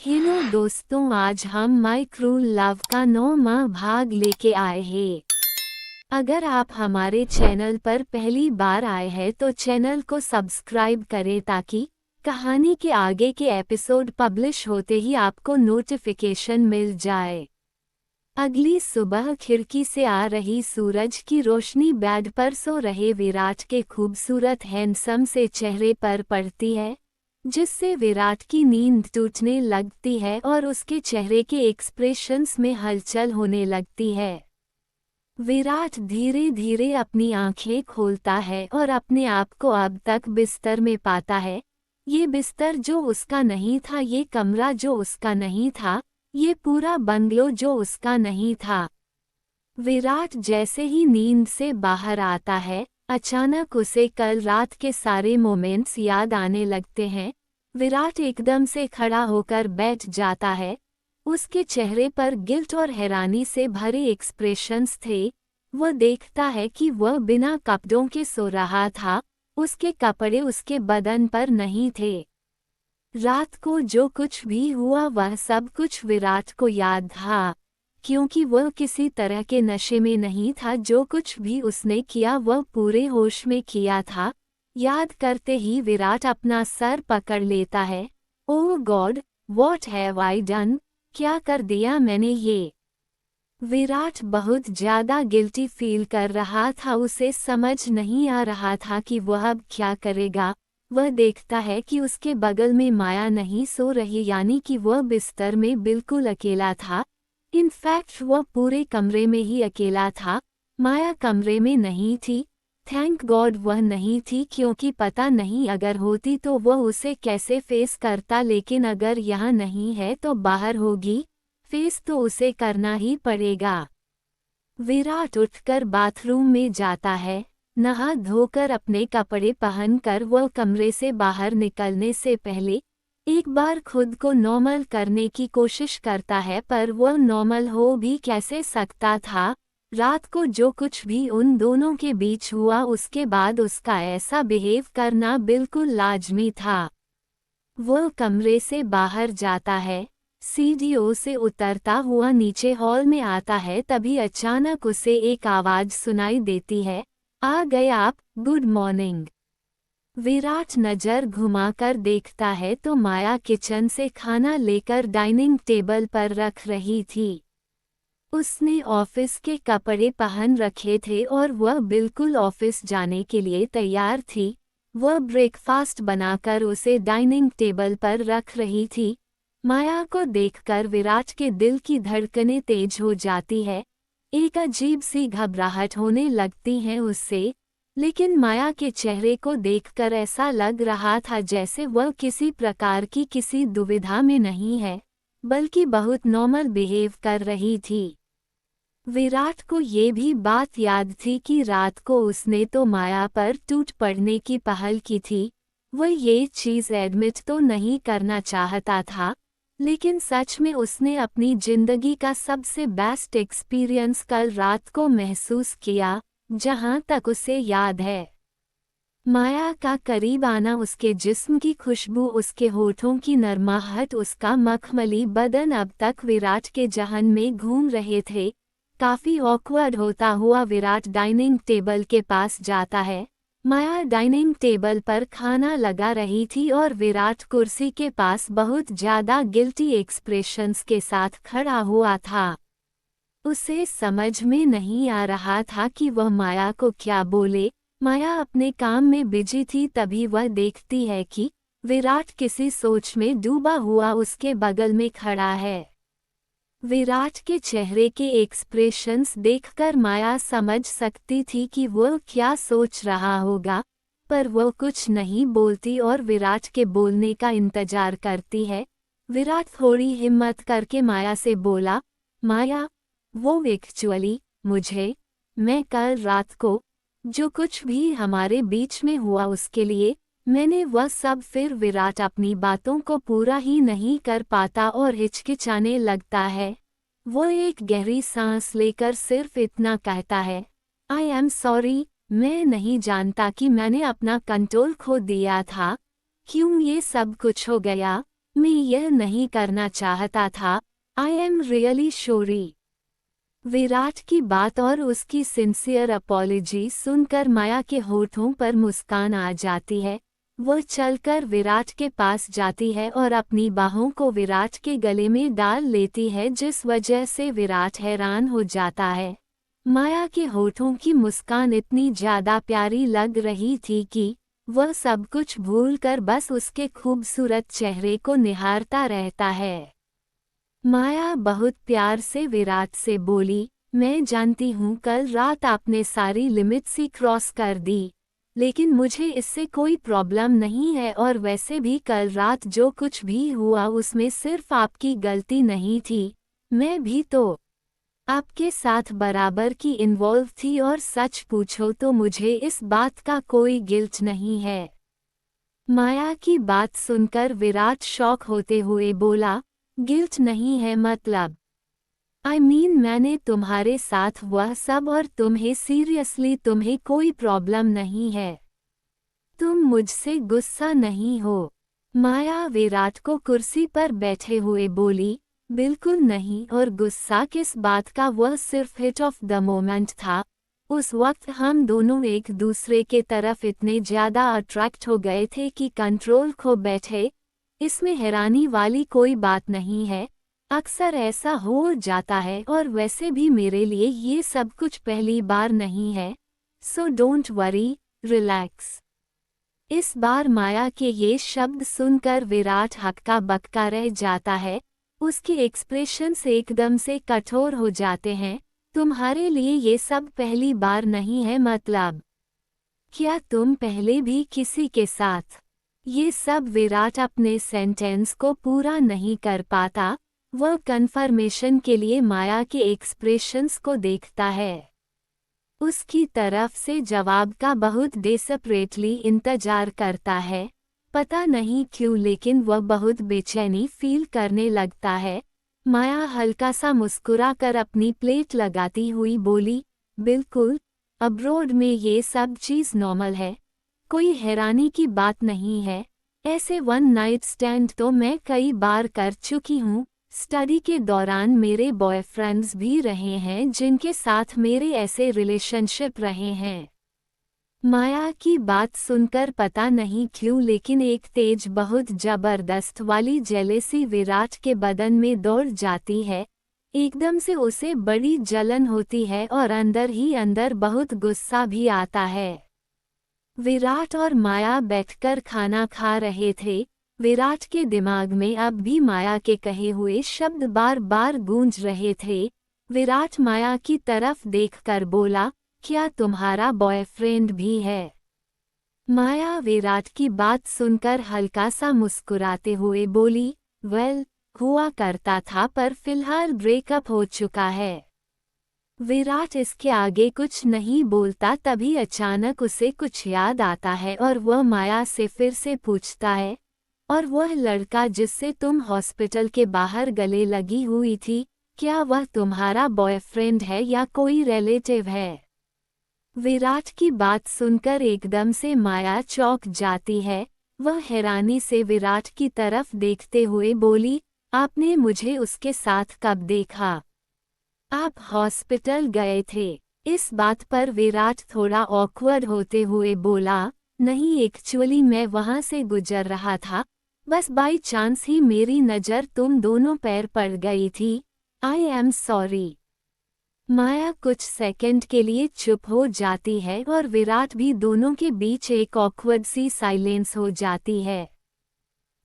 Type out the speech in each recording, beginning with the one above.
Hello दोस्तों, आज हम माय क्रूल लव का 9वां भाग लेके आए हैं। अगर आप हमारे चैनल पर पहली बार आए हैं तो चैनल को सब्सक्राइब करें ताकि कहानी के आगे के एपिसोड पब्लिश होते ही आपको नोटिफिकेशन मिल जाए। अगली सुबह खिड़की से आ रही सूरज की रोशनी बेड पर सो रहे विराट के खूबसूरत हैंडसम से चेहरे पर पड़ती है, जिससे विराट की नींद टूटने लगती है और उसके चेहरे के एक्सप्रेशंस में हलचल होने लगती है। विराट धीरे धीरे अपनी आंखें खोलता है और अपने आप को अब तक बिस्तर में पाता है। ये बिस्तर जो उसका नहीं था, ये कमरा जो उसका नहीं था, ये पूरा बंगलो जो उसका नहीं था। विराट जैसे ही नींद से बाहर आता है, अचानक उसे कल रात के सारे मोमेंट्स याद आने लगते हैं। विराट एकदम से खड़ा होकर बैठ जाता है। उसके चेहरे पर गिल्ट और हैरानी से भरे एक्सप्रेशंस थे। वह देखता है कि वह बिना कपड़ों के सो रहा था, उसके कपड़े उसके बदन पर नहीं थे। रात को जो कुछ भी हुआ वह सब कुछ विराट को याद था, क्योंकि वह किसी तरह के नशे में नहीं था। जो कुछ भी उसने किया वह पूरे होश में किया था। याद करते ही विराट अपना सर पकड़ लेता है। Oh god, what have I done? क्या कर दिया मैंने ये? विराट बहुत ज्यादा गिल्टी फील कर रहा था। उसे समझ नहीं आ रहा था कि वह अब क्या करेगा। वह देखता है कि उसके बगल में माया नहीं सो रही, यानी कि वह बिस्तर में बिल्कुल अकेला था। इनफैक्ट वह पूरे कमरे में ही अकेला था। माया कमरे में नहीं थी। थैंक गॉड वह नहीं थी, क्योंकि पता नहीं अगर होती तो वह उसे कैसे फेस करता। लेकिन अगर यहाँ नहीं है तो बाहर होगी, फेस तो उसे करना ही पड़ेगा। विराट उठकर बाथरूम में जाता है। नहा धोकर अपने कपड़े पहनकर वह कमरे से बाहर निकलने से पहले एक बार खुद को नॉर्मल करने की कोशिश करता है, पर वह नॉर्मल हो भी कैसे सकता था। रात को जो कुछ भी उन दोनों के बीच हुआ, उसके बाद उसका ऐसा बिहेव करना बिल्कुल लाजमी था। वह कमरे से बाहर जाता है, सीढ़ियों से उतरता हुआ नीचे हॉल में आता है। तभी अचानक उसे एक आवाज सुनाई देती है, आ गए आप, गुड मॉर्निंग। विराट नजर घुमाकर देखता है तो माया किचन से खाना लेकर डाइनिंग टेबल पर रख रही थी। उसने ऑफिस के कपड़े पहन रखे थे और वह बिल्कुल ऑफिस जाने के लिए तैयार थी। वह ब्रेकफास्ट बनाकर उसे डाइनिंग टेबल पर रख रही थी। माया को देखकर विराट के दिल की धड़कनें तेज हो जाती है। एक अजीब सी घबराहट होने लगती है उससे। लेकिन माया के चेहरे को देखकर ऐसा लग रहा था जैसे वह किसी प्रकार की किसी दुविधा में नहीं है, बल्कि बहुत नॉर्मल बिहेव कर रही थी। विराट को ये भी बात याद थी कि रात को उसने तो माया पर टूट पड़ने की पहल की थी। वह ये चीज़ एडमिट तो नहीं करना चाहता था, लेकिन सच में उसने अपनी जिंदगी का सबसे बेस्ट एक्सपीरियंस कल रात को महसूस किया। जहां तक उसे याद है, माया का करीब आना, उसके जिस्म की खुशबू, उसके होठों की नरमाहट, उसका मखमली बदन अब तक विराट के जहन में घूम रहे थे। काफी ऑकवर्ड होता हुआ विराट डाइनिंग टेबल के पास जाता है। माया डाइनिंग टेबल पर खाना लगा रही थी और विराट कुर्सी के पास बहुत ज्यादा गिल्टी एक्सप्रेशंस के साथ खड़ा हुआ था। उसे समझ में नहीं आ रहा था कि वह माया को क्या बोले। माया अपने काम में बिजी थी। तभी वह देखती है कि विराट किसी सोच में डूबा हुआ उसके बगल में खड़ा है। विराट के चेहरे के एक्सप्रेशंस देखकर माया समझ सकती थी कि वह क्या सोच रहा होगा, पर वह कुछ नहीं बोलती और विराट के बोलने का इंतजार करती है। विराट थोड़ी हिम्मत करके माया से बोला, माया, वो एक्चुअली मैं कल रात को जो कुछ भी हमारे बीच में हुआ उसके लिए मैंने वह सब। फिर विराट अपनी बातों को पूरा ही नहीं कर पाता और हिचकिचाने लगता है। वो एक गहरी सांस लेकर सिर्फ इतना कहता है, आई एम सॉरी, मैं नहीं जानता कि मैंने अपना कंट्रोल खो दिया था। क्यों ये सब कुछ हो गया? मैं यह नहीं करना चाहता था। I am really sorry. Virat की बात और उसकी सिंसियर अपॉलॉजी सुनकर माया के होठों पर मुस्कान आ जाती है। वह चलकर विराट के पास जाती है और अपनी बाहों को विराट के गले में डाल लेती है, जिस वजह से विराट हैरान हो जाता है। माया के होठों की मुस्कान इतनी ज्यादा प्यारी लग रही थी कि वह सब कुछ भूलकर बस उसके खूबसूरत चेहरे को निहारता रहता है। माया बहुत प्यार से विराट से बोली, मैं जानती हूँ कल रात आपने सारी लिमिट्स ही क्रॉस कर दी, लेकिन मुझे इससे कोई प्रॉब्लम नहीं है, और वैसे भी कल रात जो कुछ भी हुआ उसमें सिर्फ आपकी गलती नहीं थी। मैं भी तो आपके साथ बराबर की इन्वॉल्व थी, और सच पूछो तो मुझे इस बात का कोई गिल्ट नहीं है। माया की बात सुनकर विराट शॉक होते हुए बोला, गिल्ट नहीं है मतलब? आई मीन मैंने तुम्हारे साथ वह सब, और तुम्हें कोई प्रॉब्लम नहीं है? तुम मुझसे गुस्सा नहीं हो? माया विराट को कुर्सी पर बैठे हुए बोली, बिल्कुल नहीं, और गुस्सा किस बात का, वह सिर्फ हिट ऑफ द मोमेंट था। उस वक्त हम दोनों एक दूसरे के तरफ इतने ज्यादा अट्रैक्ट हो गए थे कि कंट्रोल खो बैठे। इसमें हैरानी वाली कोई बात नहीं है, अक्सर ऐसा हो जाता है, और वैसे भी मेरे लिए ये सब कुछ पहली बार नहीं है। So don't worry, relax. इस बार माया के ये शब्द सुनकर विराट हक्का बक्का रह जाता है। उसके एक्सप्रेशंस एकदम से कठोर हो जाते हैं। तुम्हारे लिए ये सब पहली बार नहीं है मतलब? क्या तुम पहले भी किसी के साथ? ये सब विराट अपने सेंटेंस को पूरा नहीं कर पाता। वह कंफर्मेशन के लिए माया के एक्सप्रेशंस को देखता है। उसकी तरफ से जवाब का बहुत डेस्परेटली इंतजार करता है। पता नहीं क्यों, लेकिन वह बहुत बेचैनी फील करने लगता है। माया हल्का सा मुस्कुराकर अपनी प्लेट लगाती हुई बोली, बिल्कुल, अब्रॉड में ये सब चीज़ नॉर्मल है, कोई हैरानी की बात नहीं है। ऐसे वन नाइट स्टैंड तो मैं कई बार कर चुकी हूँ। स्टडी के दौरान मेरे बॉयफ्रेंड्स भी रहे हैं जिनके साथ मेरे ऐसे रिलेशनशिप रहे हैं। माया की बात सुनकर पता नहीं क्यों, लेकिन एक तेज बहुत जबरदस्त वाली जेलेसी विराट के बदन में दौड़ जाती है। एकदम से उसे बड़ी जलन होती है और अंदर ही अंदर बहुत गुस्सा भी आता है। विराट और माया बैठकर खाना खा रहे थे। विराट के दिमाग में अब भी माया के कहे हुए शब्द बार बार गूंज रहे थे। विराट माया की तरफ देखकर बोला, क्या तुम्हारा बॉयफ्रेंड भी है? माया विराट की बात सुनकर हल्का सा मुस्कुराते हुए बोली, वेल, हुआ करता था पर फिलहाल ब्रेकअप हो चुका है। विराट इसके आगे कुछ नहीं बोलता, तभी अचानक उसे कुछ याद आता है और वह माया से फिर से पूछता है, और वह लड़का जिससे तुम हॉस्पिटल के बाहर गले लगी हुई थी, क्या वह तुम्हारा बॉयफ्रेंड है या कोई रिलेटिव है? विराट की बात सुनकर एकदम से माया चौंक जाती है। वह हैरानी से विराट की तरफ देखते हुए बोली, आपने मुझे उसके साथ कब देखा? आप हॉस्पिटल गए थे? इस बात पर विराट थोड़ा ऑकवर्ड होते हुए बोला, नहीं, एक्चुअली मैं वहां से गुजर रहा था, बस बाई चांस ही मेरी नज़र तुम दोनों पर पड़ गई थी। I am sorry. माया कुछ सेकंड के लिए चुप हो जाती है और विराट भी, दोनों के बीच एक ऑकवर्ड सी साइलेंस हो जाती है।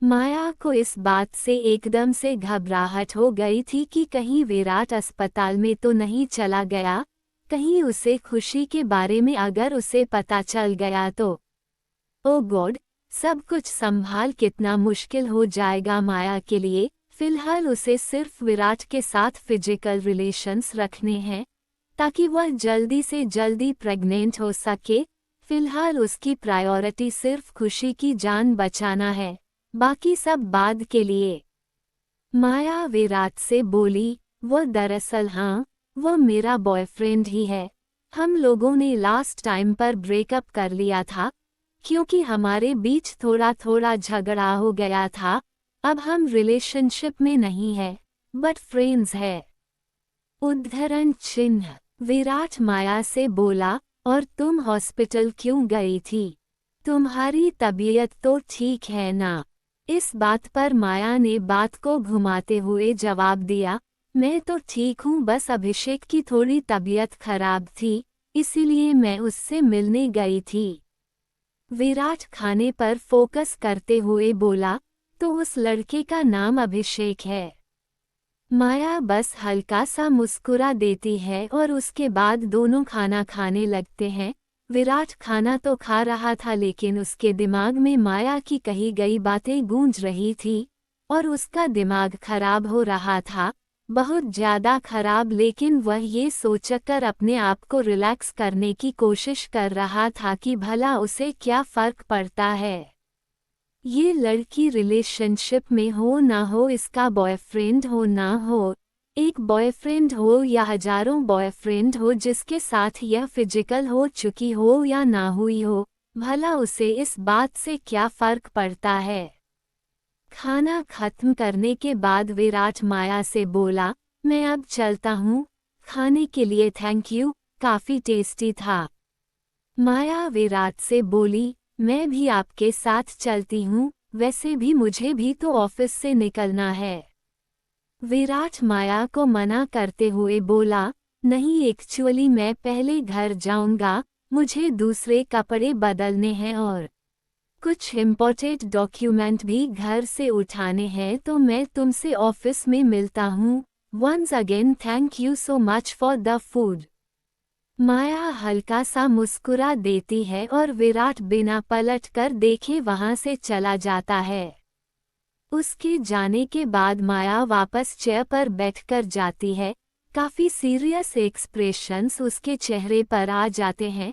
माया को इस बात से एकदम से घबराहट हो गई थी कि कहीं विराट अस्पताल में तो नहीं चला गया, कहीं उसे खुशी के बारे में अगर उसे पता चल गया तो ओ गॉड, सब कुछ संभाल कितना मुश्किल हो जाएगा माया के लिए। फिलहाल उसे सिर्फ विराट के साथ फिजिकल रिलेशंस रखने हैं ताकि वह जल्दी से जल्दी प्रेग्नेंट हो सके। फिलहाल उसकी प्रायोरिटी सिर्फ खुशी की जान बचाना है, बाकी सब बाद के लिए। माया विराट से बोली, वह दरअसल हाँ, वह मेरा बॉयफ्रेंड ही है। हम लोगों ने लास्ट टाइम पर ब्रेकअप कर लिया था क्योंकि हमारे बीच थोड़ा थोड़ा झगड़ा हो गया था। अब हम रिलेशनशिप में नहीं है, बट फ्रेंड्स है। उद्धरण चिन्ह। विराट माया से बोला, और तुम हॉस्पिटल क्यों गई थी? तुम्हारी तबीयत तो ठीक है ना? इस बात पर माया ने बात को घुमाते हुए जवाब दिया, मैं तो ठीक हूँ, बस अभिषेक की थोड़ी तबीयत खराब थी, इसीलिए मैं उससे मिलने गई थी। विराट खाने पर फोकस करते हुए बोला, तो उस लड़के का नाम अभिषेक है? माया बस हल्का सा मुस्कुरा देती है और उसके बाद दोनों खाना खाने लगते हैं। विराट खाना तो खा रहा था लेकिन उसके दिमाग में माया की कही गई बातें गूंज रही थी और उसका दिमाग खराब हो रहा था, बहुत ज्यादा खराब। लेकिन वह ये सोचकर अपने आप को रिलैक्स करने की कोशिश कर रहा था कि भला उसे क्या फर्क पड़ता है, ये लड़की रिलेशनशिप में हो ना हो, इसका बॉयफ्रेंड हो ना हो, एक बॉयफ्रेंड हो या हजारों बॉयफ्रेंड हो, जिसके साथ यह फिजिकल हो चुकी हो या ना हुई हो, भला उसे इस बात से क्या फर्क पड़ता है। खाना खत्म करने के बाद विराट माया से बोला, मैं अब चलता हूँ, खाने के लिए थैंक यू, काफी टेस्टी था। माया विराट से बोली, मैं भी आपके साथ चलती हूँ, वैसे भी मुझे भी तो ऑफिस से निकलना है। विराट माया को मना करते हुए बोला, नहीं, एक्चुअली मैं पहले घर जाऊंगा, मुझे दूसरे कपड़े बदलने हैं और कुछ इम्पोर्टेंट डॉक्यूमेंट भी घर से उठाने हैं, तो मैं तुमसे ऑफिस में मिलता हूँ। Once again thank you so much for the food. Maya हल्का सा मुस्कुरा देती है और विराट बिना पलट कर देखे वहां से चला जाता है। उसके जाने के बाद माया वापस चेयर पर बैठकर जाती है। काफी सीरियस एक्सप्रेशंस उसके चेहरे पर आ जाते हैं।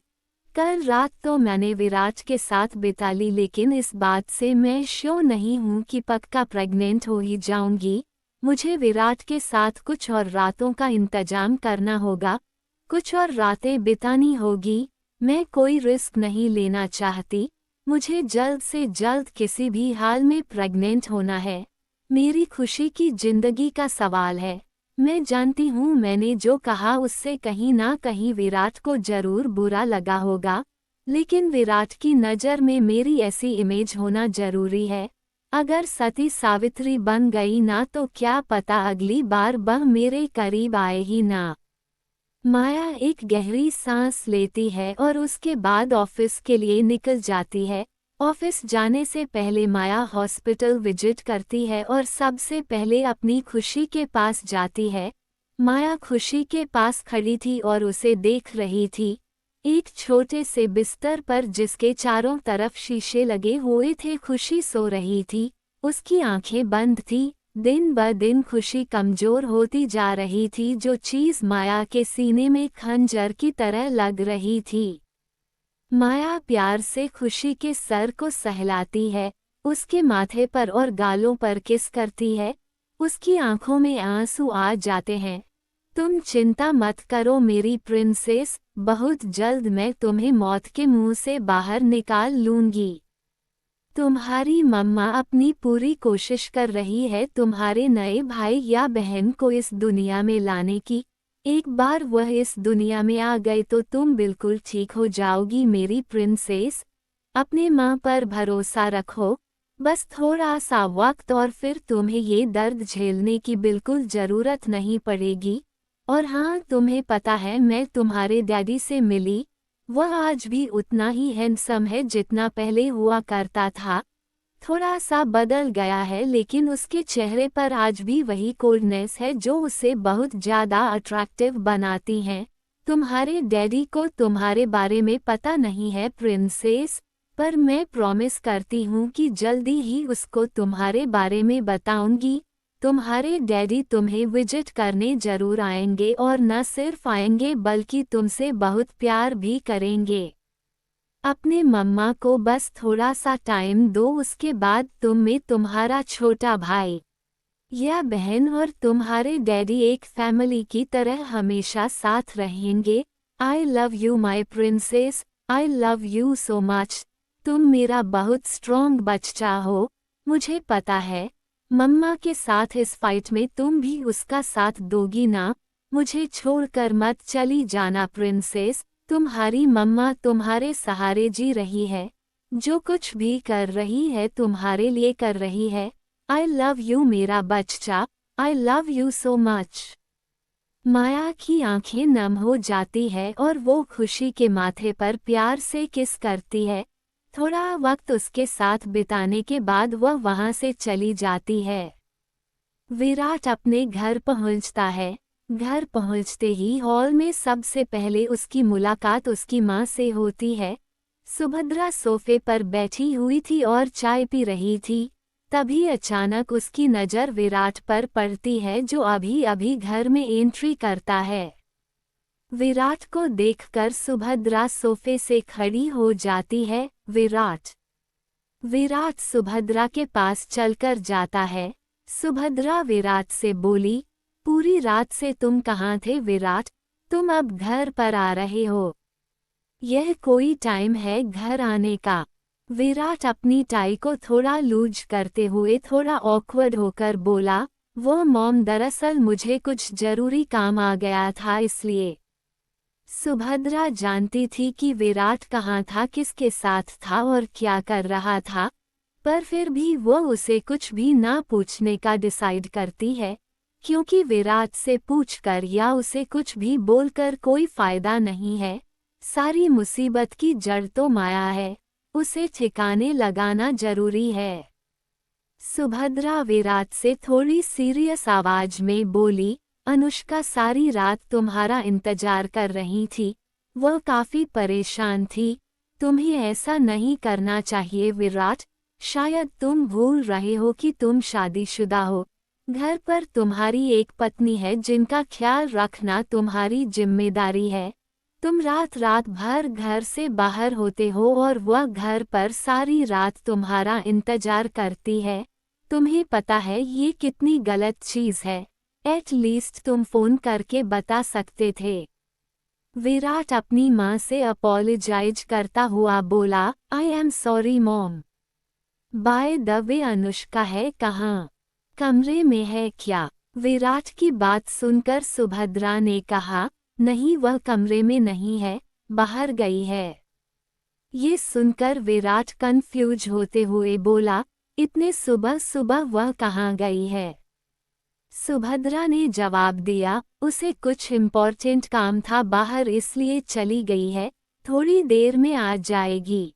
कल रात तो मैंने विराट के साथ बिता ली, लेकिन इस बात से मैं श्योर नहीं हूँ कि पक्का प्रेग्नेंट हो ही जाऊंगी। मुझे विराट के साथ कुछ और रातों का इंतजाम करना होगा, कुछ और रातें बितानी होगी। मैं कोई रिस्क नहीं लेना चाहती, मुझे जल्द से जल्द किसी भी हाल में प्रेग्नेंट होना है। मेरी खुशी की जिंदगी का सवाल है। मैं जानती हूँ मैंने जो कहा उससे कहीं ना कहीं विराट को जरूर बुरा लगा होगा, लेकिन विराट की नज़र में मेरी ऐसी इमेज होना जरूरी है। अगर सती सावित्री बन गई ना, तो क्या पता अगली बार वह मेरे करीब आए ही ना। माया एक गहरी सांस लेती है और उसके बाद ऑफिस के लिए निकल जाती है। ऑफिस जाने से पहले माया हॉस्पिटल विजिट करती है और सबसे पहले अपनी खुशी के पास जाती है। माया खुशी के पास खड़ी थी और उसे देख रही थी। एक छोटे से बिस्तर पर जिसके चारों तरफ शीशे लगे हुए थे, खुशी सो रही थी। उसकी आंखें बंद थी। दिन ब दिन खुशी कमजोर होती जा रही थी। जो चीज माया के सीने में खंजर की तरह लग रही थी। माया प्यार से खुशी के सर को सहलाती है, उसके माथे पर और गालों पर किस करती है। उसकी आंखों में आंसू आ जाते हैं। तुम चिंता मत करो मेरी प्रिंसेस, बहुत जल्द मैं तुम्हें मौत के मुंह से बाहर निकाल लूंगी। तुम्हारी मम्मा अपनी पूरी कोशिश कर रही है तुम्हारे नए भाई या बहन को इस दुनिया में लाने की। एक बार वह इस दुनिया में आ गए तो तुम बिल्कुल ठीक हो जाओगी मेरी प्रिंसेस। अपने माँ पर भरोसा रखो, बस थोड़ा सा वक्त और फिर तुम्हें ये दर्द झेलने की बिल्कुल ज़रूरत नहीं पड़ेगी। और हाँ, तुम्हें पता है मैं तुम्हारे डैडी से मिली, वह आज भी उतना ही हैंडसम है जितना पहले हुआ करता था। थोड़ा सा बदल गया है, लेकिन उसके चेहरे पर आज भी वही कोल्डनेस है जो उसे बहुत ज़्यादा अट्रैक्टिव बनाती हैं। तुम्हारे डैडी को तुम्हारे बारे में पता नहीं है प्रिंसेस, पर मैं प्रॉमिस करती हूँ कि जल्दी ही उसको तुम्हारे बारे में बताऊंगी। तुम्हारे डैडी तुम्हें विजिट करने जरूर आएंगे और न सिर्फ आएंगे बल्कि तुमसे बहुत प्यार भी करेंगे। अपने मम्मा को बस थोड़ा सा टाइम दो, उसके बाद तुम में तुम्हारा छोटा भाई या बहन और तुम्हारे डैडी एक फैमिली की तरह हमेशा साथ रहेंगे। आई love you my princess, I love you so much. तुम मेरा बहुत स्ट्रॉन्ग बच्चा हो, मुझे पता है। मम्मा के साथ इस फाइट में तुम भी उसका साथ दोगी ना? मुझे छोड़कर मत चली जाना प्रिंसेस, तुम्हारी मम्मा तुम्हारे सहारे जी रही है, जो कुछ भी कर रही है तुम्हारे लिए कर रही है। आई लव यू मेरा बच्चा, I love you so much. Maya की आंखें नम हो जाती है और वो खुशी के माथे पर प्यार से किस करती है। थोड़ा वक्त उसके साथ बिताने के बाद वह वहां से चली जाती है। विराट अपने घर पहुंचता है। घर पहुंचते ही हॉल में सबसे पहले उसकी मुलाकात उसकी मां से होती है। सुभद्रा सोफे पर बैठी हुई थी और चाय पी रही थी। तभी अचानक उसकी नज़र विराट पर पड़ती है, जो अभी अभी घर में एंट्री करता है। विराट को देखकर सुभद्रा सोफे से खड़ी हो जाती है। विराट सुभद्रा के पास चलकर जाता है। सुभद्रा विराट से बोली, पूरी रात से तुम कहाँ थे विराट? तुम अब घर पर आ रहे हो? यह कोई टाइम है घर आने का? विराट अपनी टाई को थोड़ा लूज करते हुए थोड़ा ऑकवर्ड होकर बोला, वो मॉम दरअसल मुझे कुछ जरूरी काम आ गया था इसलिए। सुभद्रा जानती थी कि विराट कहाँ था, किसके साथ था और क्या कर रहा था, पर फिर भी वो उसे कुछ भी ना पूछने का डिसाइड करती है, क्योंकि विराट से पूछकर या उसे कुछ भी बोलकर कोई फायदा नहीं है। सारी मुसीबत की जड़ तो माया है, उसे ठिकाने लगाना जरूरी है। सुभद्रा विराट से थोड़ी सीरियस आवाज में बोली, अनुष्का सारी रात तुम्हारा इंतजार कर रही थी, वह काफी परेशान थी। तुम्हें ऐसा नहीं करना चाहिए विराट, शायद तुम भूल रहे हो कि तुम शादीशुदा हो। घर पर तुम्हारी एक पत्नी है जिनका ख्याल रखना तुम्हारी जिम्मेदारी है। तुम रात रात भर घर से बाहर होते हो और वह घर पर सारी रात तुम्हारा इंतजार करती है। तुम्हें पता है ये कितनी गलत चीज है, एटलीस्ट तुम फोन करके बता सकते थे। विराट अपनी मां से अपॉलोजाइज करता हुआ बोला, I am sorry mom. By the way Anushka है कहाँ? कमरे में है क्या? विराट की बात सुनकर सुभद्रा ने कहा, नहीं वह कमरे में नहीं है, बाहर गई है। ये सुनकर विराट कंफ्यूज होते हुए बोला, इतने सुबह सुबह वह कहाँ गई है? सुभद्रा ने जवाब दिया, उसे कुछ इम्पोर्टेंट काम था बाहर इसलिए चली गई है, थोड़ी देर में आ जाएगी।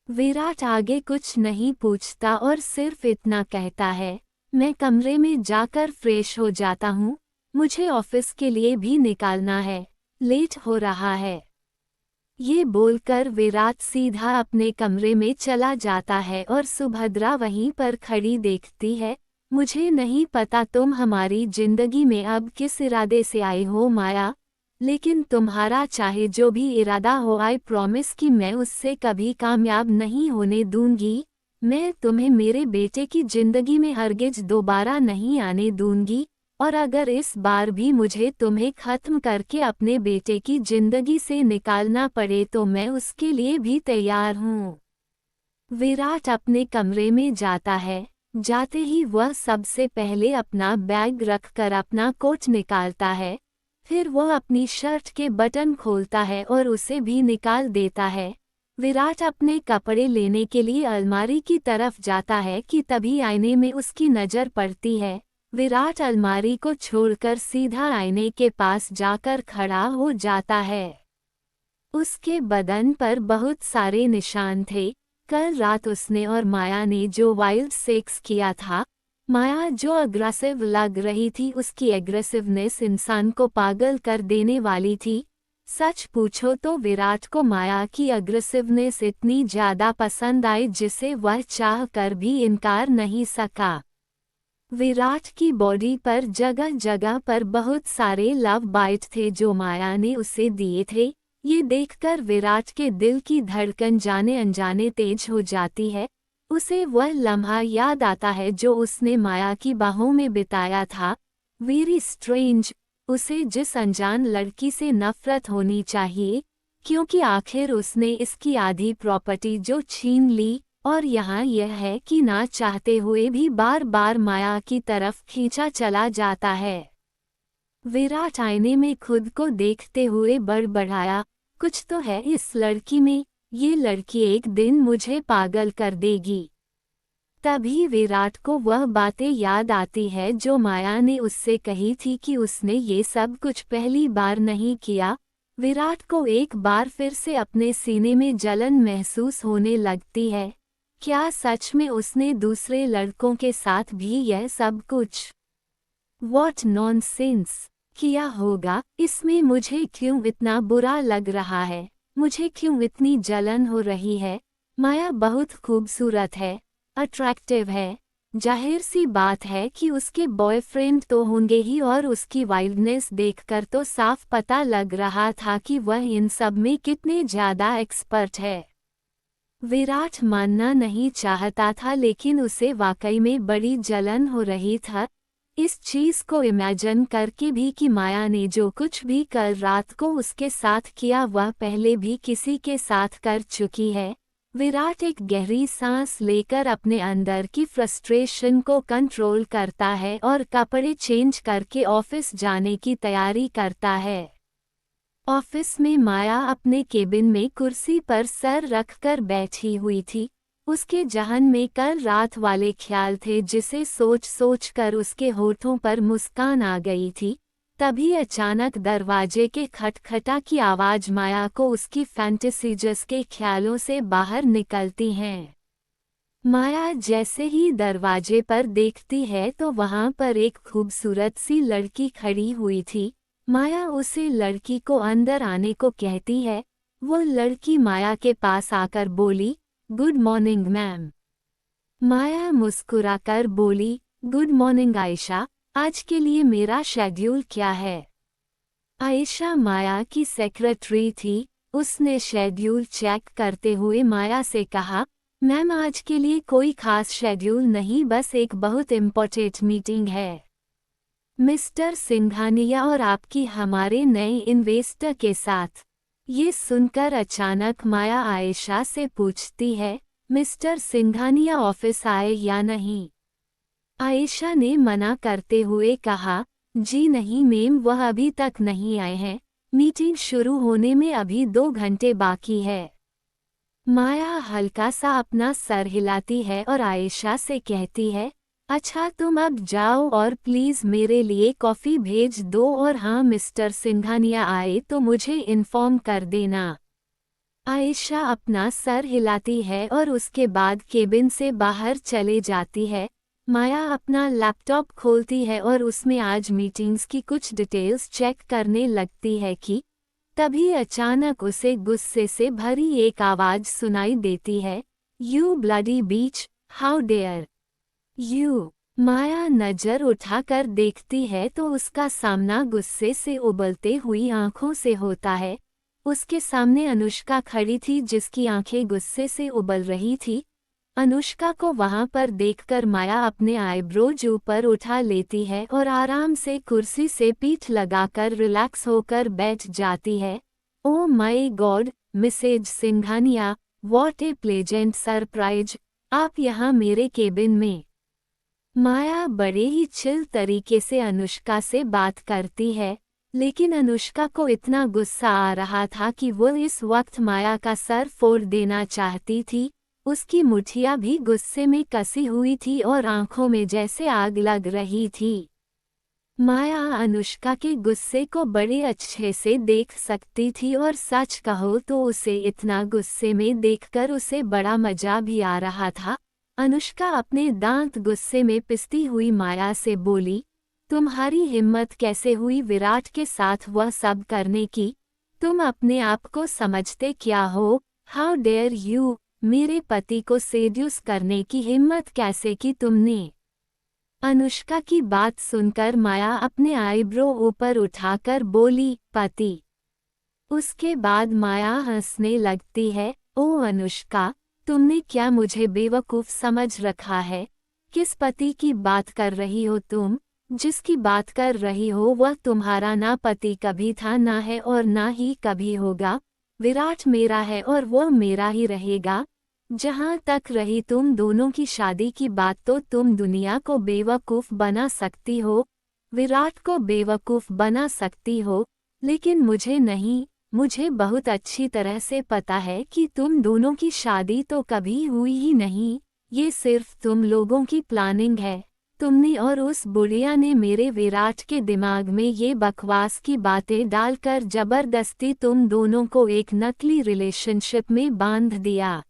विराट आगे कुछ नहीं पूछता और सिर्फ इतना कहता है, मैं कमरे में जाकर फ्रेश हो जाता हूँ, मुझे ऑफिस के लिए भी निकालना है, लेट हो रहा है। ये बोलकर विराट सीधा अपने कमरे में चला जाता है और सुभद्रा वहीं पर खड़ी देखती है। मुझे नहीं पता तुम हमारी जिंदगी में अब किस इरादे से आई हो माया, लेकिन तुम्हारा चाहे जो भी इरादा हो, आई प्रॉमिस कि मैं उससे कभी कामयाब नहीं होने दूंगी। मैं तुम्हें मेरे बेटे की जिंदगी में हरगिज दोबारा नहीं आने दूंगी, और अगर इस बार भी मुझे तुम्हें खत्म करके अपने बेटे की जिंदगी से निकालना पड़े तो मैं उसके लिए भी तैयार हूँ। विराट अपने कमरे में जाता है। जाते ही वह सबसे पहले अपना बैग रखकर अपना कोट निकालता है, फिर वह अपनी शर्ट के बटन खोलता है और उसे भी निकाल देता है। विराट अपने कपड़े लेने के लिए अलमारी की तरफ जाता है कि तभी आईने में उसकी नज़र पड़ती है। विराट अलमारी को छोड़कर सीधा आईने के पास जाकर खड़ा हो जाता है। उसके बदन पर बहुत सारे निशान थे। कल रात उसने और माया ने जो वाइल्ड सेक्स किया था, माया जो अग्रेसिव लग रही थी, उसकी एग्रेसिवनेस इंसान को पागल कर देने वाली थी। सच पूछो तो विराट को माया की अग्रेसिवनेस इतनी ज़्यादा पसंद आई जिसे वह चाह कर भी इनकार नहीं सका। विराट की बॉडी पर जगह जगह पर बहुत सारे लव बाइट थे जो माया ने उसे दिए थे। ये देखकर विराट के दिल की धड़कन जाने अनजाने तेज हो जाती है। उसे वह लम्हा याद आता है जो उसने माया की बाहों में बिताया था। वेरी स्ट्रेंज, उसे जिस अनजान लड़की से नफरत होनी चाहिए, क्योंकि आखिर उसने इसकी आधी प्रॉपर्टी जो छीन ली, और यहाँ यह है कि ना चाहते हुए भी बार बार माया की तरफ खींचा चला जाता है। विराट आईने में खुद को देखते हुए बड़बड़ाया, कुछ तो है इस लड़की में, ये लड़की एक दिन मुझे पागल कर देगी। तभी विराट को वह बातें याद आती है जो माया ने उससे कही थी कि उसने ये सब कुछ पहली बार नहीं किया। विराट को एक बार फिर से अपने सीने में जलन महसूस होने लगती है। क्या सच में उसने दूसरे लड़कों के साथ भी यह सब कुछ व्हाट नॉनसेंस किया होगा? इसमें मुझे क्यों इतना बुरा लग रहा है? मुझे क्यों इतनी जलन हो रही है? माया बहुत खूबसूरत है, अट्रैक्टिव है। जाहिर सी बात है कि उसके बॉयफ्रेंड तो होंगे ही, और उसकी वाइल्डनेस देखकर तो साफ पता लग रहा था कि वह इन सब में कितने ज्यादा एक्सपर्ट है। विराट मानना नहीं चाहता था, लेकिन उसे वाकई में बड़ी जलन हो रही था इस चीज को इमेजिन करके भी कि माया ने जो कुछ भी कल रात को उसके साथ किया वह पहले भी किसी के साथ कर चुकी है। विराट एक गहरी सांस लेकर अपने अंदर की फ्रस्ट्रेशन को कंट्रोल करता है और कपड़े चेंज करके ऑफिस जाने की तैयारी करता है। ऑफिस में माया अपने केबिन में कुर्सी पर सर रखकर बैठी हुई थी। उसके जहन में कल रात वाले ख्याल थे जिसे सोच सोच कर उसके होठों पर मुस्कान आ गई थी। तभी अचानक दरवाजे के खटखटा की आवाज माया को उसकी फैंटेसीज के ख्यालों से बाहर निकलती हैं। माया जैसे ही दरवाजे पर देखती है तो वहां पर एक खूबसूरत सी लड़की खड़ी हुई थी। माया उसे लड़की को अंदर आने को कहती है। वो लड़की माया के पास आकर बोली, गुड मॉर्निंग मैम। माया मुस्कुराकर बोली, गुड मॉर्निंग आयशा, आज के लिए मेरा शेड्यूल क्या है? आयशा माया की सेक्रेटरी थी। उसने शेड्यूल चेक करते हुए माया से कहा, मैम आज के लिए कोई खास शेड्यूल नहीं, बस एक बहुत इम्पोर्टेंट मीटिंग है मिस्टर सिंघानिया और आपकी हमारे नए इन्वेस्टर के साथ। ये सुनकर अचानक माया आयशा से पूछती है, मिस्टर सिंघानिया ऑफिस आए या नहीं? आयशा ने मना करते हुए कहा, जी नहीं मैम, वह अभी तक नहीं आए हैं, मीटिंग शुरू होने में अभी 2 घंटे बाकी है। माया हल्का सा अपना सर हिलाती है और आयशा से कहती है, अच्छा तुम अब जाओ और प्लीज मेरे लिए कॉफ़ी भेज दो, और हाँ मिस्टर सिंघानिया आए तो मुझे इन्फॉर्म कर देना। आयशा अपना सर हिलाती है और उसके बाद केबिन से बाहर चले जाती है। माया अपना लैपटॉप खोलती है और उसमें आज मीटिंग्स की कुछ डिटेल्स चेक करने लगती है कि तभी अचानक उसे गुस्से से भरी एक आवाज सुनाई देती है, you bloody bitch, how dare you. Maya नजर उठाकर देखती है तो उसका सामना गुस्से से उबलते हुई आंखों से होता है। उसके सामने अनुष्का खड़ी थी जिसकी आंखें गुस्से से उबल रही थी। अनुष्का को वहां पर देखकर माया अपने आईब्रोज ऊपर उठा लेती है और आराम से कुर्सी से पीठ लगाकर रिलैक्स होकर बैठ जाती है। Oh my god, Mrs Singhania, what a pleasant surprise, आप यहाँ मेरे केबिन में। माया बड़े ही चिल तरीके से अनुष्का से बात करती है, लेकिन अनुष्का को इतना गुस्सा आ रहा था कि वो इस वक्त माया का सर फोड़ देना चाहती थी। उसकी मुठियां भी गुस्से में कसी हुई थी और आंखों में जैसे आग लग रही थी। माया अनुष्का के गुस्से को बड़े अच्छे से देख सकती थी और सच कहो तो उसे इतना गुस्से में देखकर उसे बड़ा मजा भी आ रहा था। अनुष्का अपने दांत गुस्से में पिसती हुई माया से बोली, तुम्हारी हिम्मत कैसे हुई विराट के साथ वह सब करने की? तुम अपने आप को समझते क्या हो? हाउ डेयर यू, मेरे पति को सेड्यूस करने की हिम्मत कैसे की तुमने? अनुष्का की बात सुनकर माया अपने आईब्रो ऊपर उठाकर बोली, पति। उसके बाद माया हंसने लगती है। ओ अनुष्का, तुमने क्या मुझे बेवकूफ समझ रखा है? किस पति की बात कर रही हो तुम? जिसकी बात कर रही हो वह तुम्हारा ना पति कभी था, ना है और ना ही कभी होगा। विराट मेरा है और वो मेरा ही रहेगा। जहां तक रही तुम दोनों की शादी की बात, तो तुम दुनिया को बेवकूफ़ बना सकती हो, विराट को बेवकूफ़ बना सकती हो, लेकिन मुझे नहीं। मुझे बहुत अच्छी तरह से पता है कि तुम दोनों की शादी तो कभी हुई ही नहीं। ये सिर्फ तुम लोगों की प्लानिंग है। तुमने और उस बुढ़िया ने मेरे विराट के दिमाग में ये बकवास की बातें डालकर जबरदस्ती तुम दोनों को एक नकली रिलेशनशिप में बांध दिया।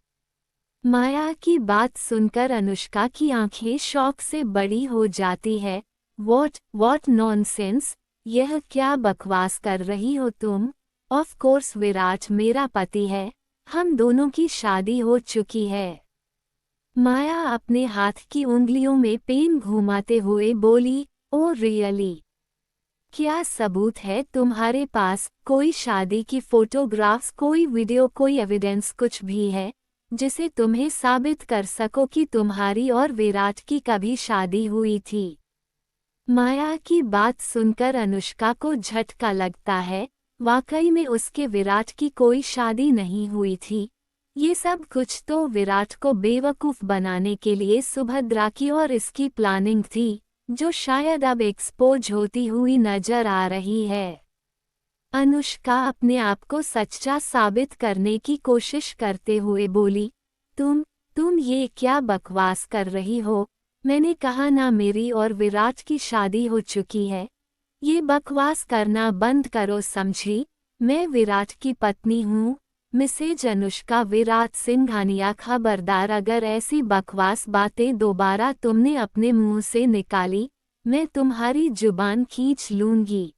माया की बात सुनकर अनुष्का की आंखें शौक से बड़ी हो जाती है। वॉट नॉनसेंस, यह क्या बकवास कर रही हो तुम? ऑफ कोर्स विराट मेरा पति है, हम दोनों की शादी हो चुकी है। माया अपने हाथ की उंगलियों में पेन घुमाते हुए बोली, ओ रियली? क्या सबूत है तुम्हारे पास? कोई शादी की फोटोग्राफ्स, कोई वीडियो, कोई एविडेंस कुछ भी है जिसे तुम्हें साबित कर सको कि तुम्हारी और विराट की कभी शादी हुई थी? माया की बात सुनकर अनुष्का को झटका लगता है। वाकई में उसके विराट की कोई शादी नहीं हुई थी। ये सब कुछ तो विराट को बेवकूफ़ बनाने के लिए सुभद्रा की और इसकी प्लानिंग थी, जो शायद अब एक्सपोज होती हुई नजर आ रही है। अनुष्का अपने आप को सच्चा साबित करने की कोशिश करते हुए बोली, तुम ये क्या बकवास कर रही हो? मैंने कहा ना मेरी और विराट की शादी हो चुकी है। ये बकवास करना बंद करो समझी। मैं विराट की पत्नी हूँ। मिसेज अनुष्का विराट सिंघानिया, खबरदार अगर ऐसी बकवास बातें दोबारा तुमने अपने मुंह से निकाली, मैं तुम्हारी जुबान खींच लूंगी।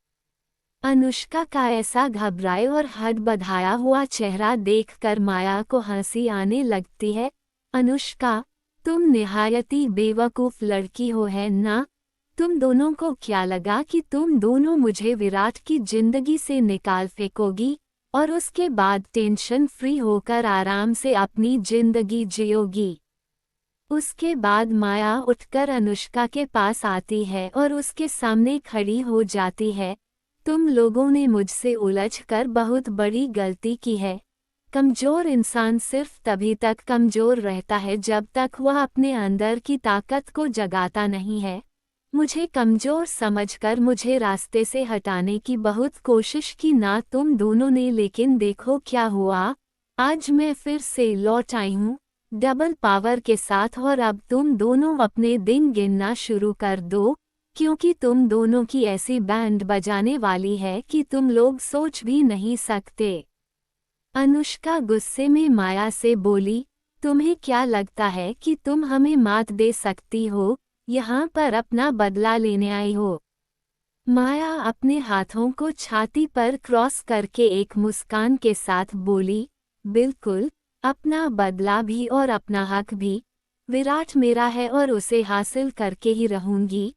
अनुष्का का ऐसा घबराए और हड़बड़ाया हुआ चेहरा देखकर माया को हंसी आने लगती है। अनुष्का, तुम निहायती बेवकूफ़ लड़की हो, है ना? तुम दोनों को क्या लगा कि तुम दोनों मुझे विराट की जिंदगी से निकाल फेंकोगी और उसके बाद टेंशन फ्री होकर आराम से अपनी जिंदगी जियोगी? उसके बाद माया उठकर अनुष्का के पास आती है और उसके सामने खड़ी हो जाती है। तुम लोगों ने मुझसे उलझकर बहुत बड़ी गलती की है। कमज़ोर इंसान सिर्फ तभी तक कमज़ोर रहता है जब तक वह अपने अंदर की ताकत को जगाता नहीं है। मुझे कमज़ोर समझकर मुझे रास्ते से हटाने की बहुत कोशिश की ना तुम दोनों ने, लेकिन देखो क्या हुआ। आज मैं फिर से लौट आई हूँ डबल पावर के साथ, और अब तुम दोनों अपने दिन गिनना शुरू कर दो, क्योंकि तुम दोनों की ऐसी बैंड बजाने वाली है कि तुम लोग सोच भी नहीं सकते। अनुष्का गुस्से में माया से बोली, तुम्हें क्या लगता है कि तुम हमें मात दे सकती हो? यहाँ पर अपना बदला लेने आई हो? माया अपने हाथों को छाती पर क्रॉस करके एक मुस्कान के साथ बोली, बिल्कुल, अपना बदला भी और अपना हक भी। विराट मेरा है और उसे हासिल करके ही रहूंगी,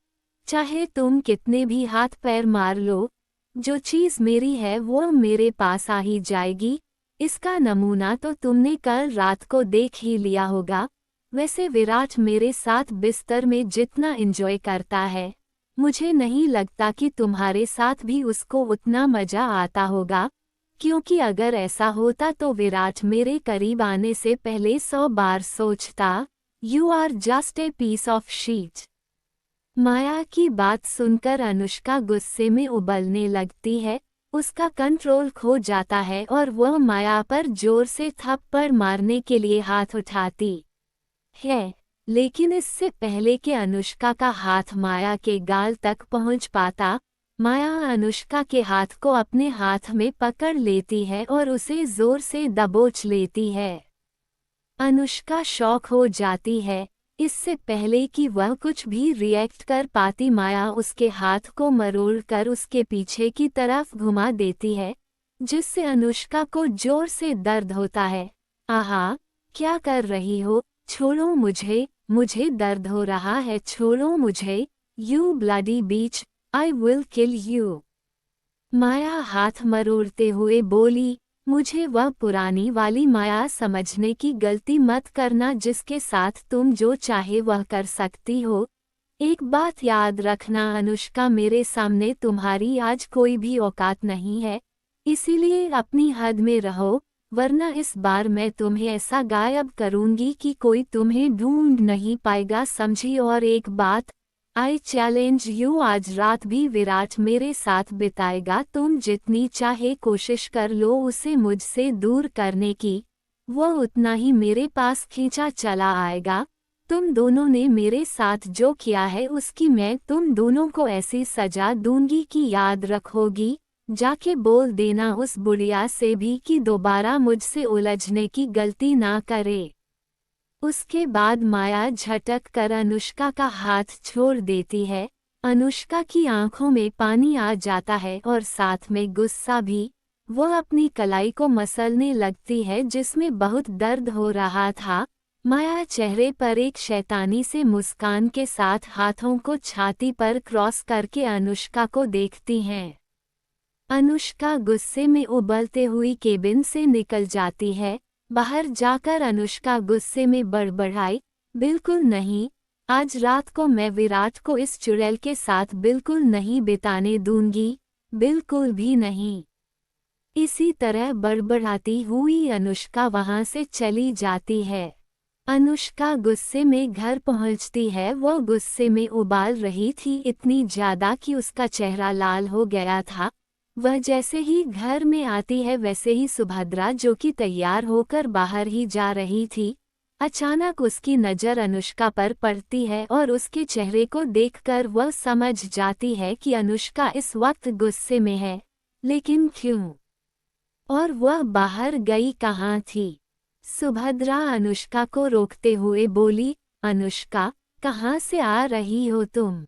चाहे तुम कितने भी हाथ पैर मार लो। जो चीज़ मेरी है वो मेरे पास आ ही जाएगी। इसका नमूना तो तुमने कल रात को देख ही लिया होगा। वैसे विराट मेरे साथ बिस्तर में जितना एंजॉय करता है, मुझे नहीं लगता कि तुम्हारे साथ भी उसको उतना मजा आता होगा, क्योंकि अगर ऐसा होता तो विराट मेरे करीब आने से पहले 100 बार सोचता, you are just a piece of shit. Maya की बात सुनकर अनुष्का गुस्से में उबलने लगती है। उसका कंट्रोल खो जाता है और वह माया पर जोर से थप्पड़ मारने के लिए हाथ उठाती है, लेकिन इससे पहले कि अनुष्का का हाथ माया के गाल तक पहुंच पाता, माया अनुष्का के हाथ को अपने हाथ में पकड़ लेती है और उसे जोर से दबोच लेती है। अनुष्का शॉक हो जाती है। इससे पहले कि वह कुछ भी रिएक्ट कर पाती, माया उसके हाथ को मरोड़कर उसके पीछे की तरफ घुमा देती है, जिससे अनुष्का को जोर से दर्द होता है। आहा, क्या कर रही हो? छोड़ो मुझे, मुझे दर्द हो रहा है, छोड़ो मुझे। You bloody bitch, I will kill you. Maya हाथ मरोड़ते हुए बोली, मुझे वह पुरानी वाली माया समझने की गलती मत करना जिसके साथ तुम जो चाहे वह कर सकती हो। एक बात याद रखना अनुष्का, मेरे सामने तुम्हारी आज कोई भी औकात नहीं है, इसीलिए अपनी हद में रहो। वरना इस बार मैं तुम्हें ऐसा गायब करूंगी कि कोई तुम्हें ढूंढ नहीं पाएगा, समझी। और एक बात, आई चैलेंज यू, आज रात भी विराट मेरे साथ बिताएगा। तुम जितनी चाहे कोशिश कर लो उसे मुझसे दूर करने की, वो उतना ही मेरे पास खींचा चला आएगा। तुम दोनों ने मेरे साथ जो किया है उसकी मैं तुम दोनों को ऐसी सजा दूंगी कि याद रखोगी। जाके बोल देना उस बुढ़िया से भी कि दोबारा मुझसे उलझने की गलती ना करे। उसके बाद माया झटक कर अनुष्का का हाथ छोड़ देती है। अनुष्का की आंखों में पानी आ जाता है और साथ में गुस्सा भी। वो अपनी कलाई को मसलने लगती है जिसमें बहुत दर्द हो रहा था। माया चेहरे पर एक शैतानी से मुस्कान के साथ हाथों को छाती पर क्रॉस करके अनुष्का को देखती हैं। अनुष्का गुस्से में उबलते हुई केबिन से निकल जाती है। बाहर जाकर अनुष्का गुस्से में बड़बड़ाई, बिल्कुल नहीं, आज रात को मैं विराट को इस चुड़ैल के साथ बिल्कुल नहीं बिताने दूंगी, बिल्कुल भी नहीं। इसी तरह बड़बड़ाती हुई अनुष्का वहां से चली जाती है। अनुष्का गुस्से में घर पहुंचती है। वो गुस्से में उबाल रही थी, इतनी ज्यादा कि उसका चेहरा लाल हो गया था। वह जैसे ही घर में आती है वैसे ही सुभद्रा, जो कि तैयार होकर बाहर ही जा रही थी, अचानक उसकी नज़र अनुष्का पर पड़ती है और उसके चेहरे को देखकर वह समझ जाती है कि अनुष्का इस वक्त गुस्से में है। लेकिन क्यों? और वह बाहर गई कहाँ थी? सुभद्रा अनुष्का को रोकते हुए बोली, अनुष्का, कहाँ से आ रही हो तुम?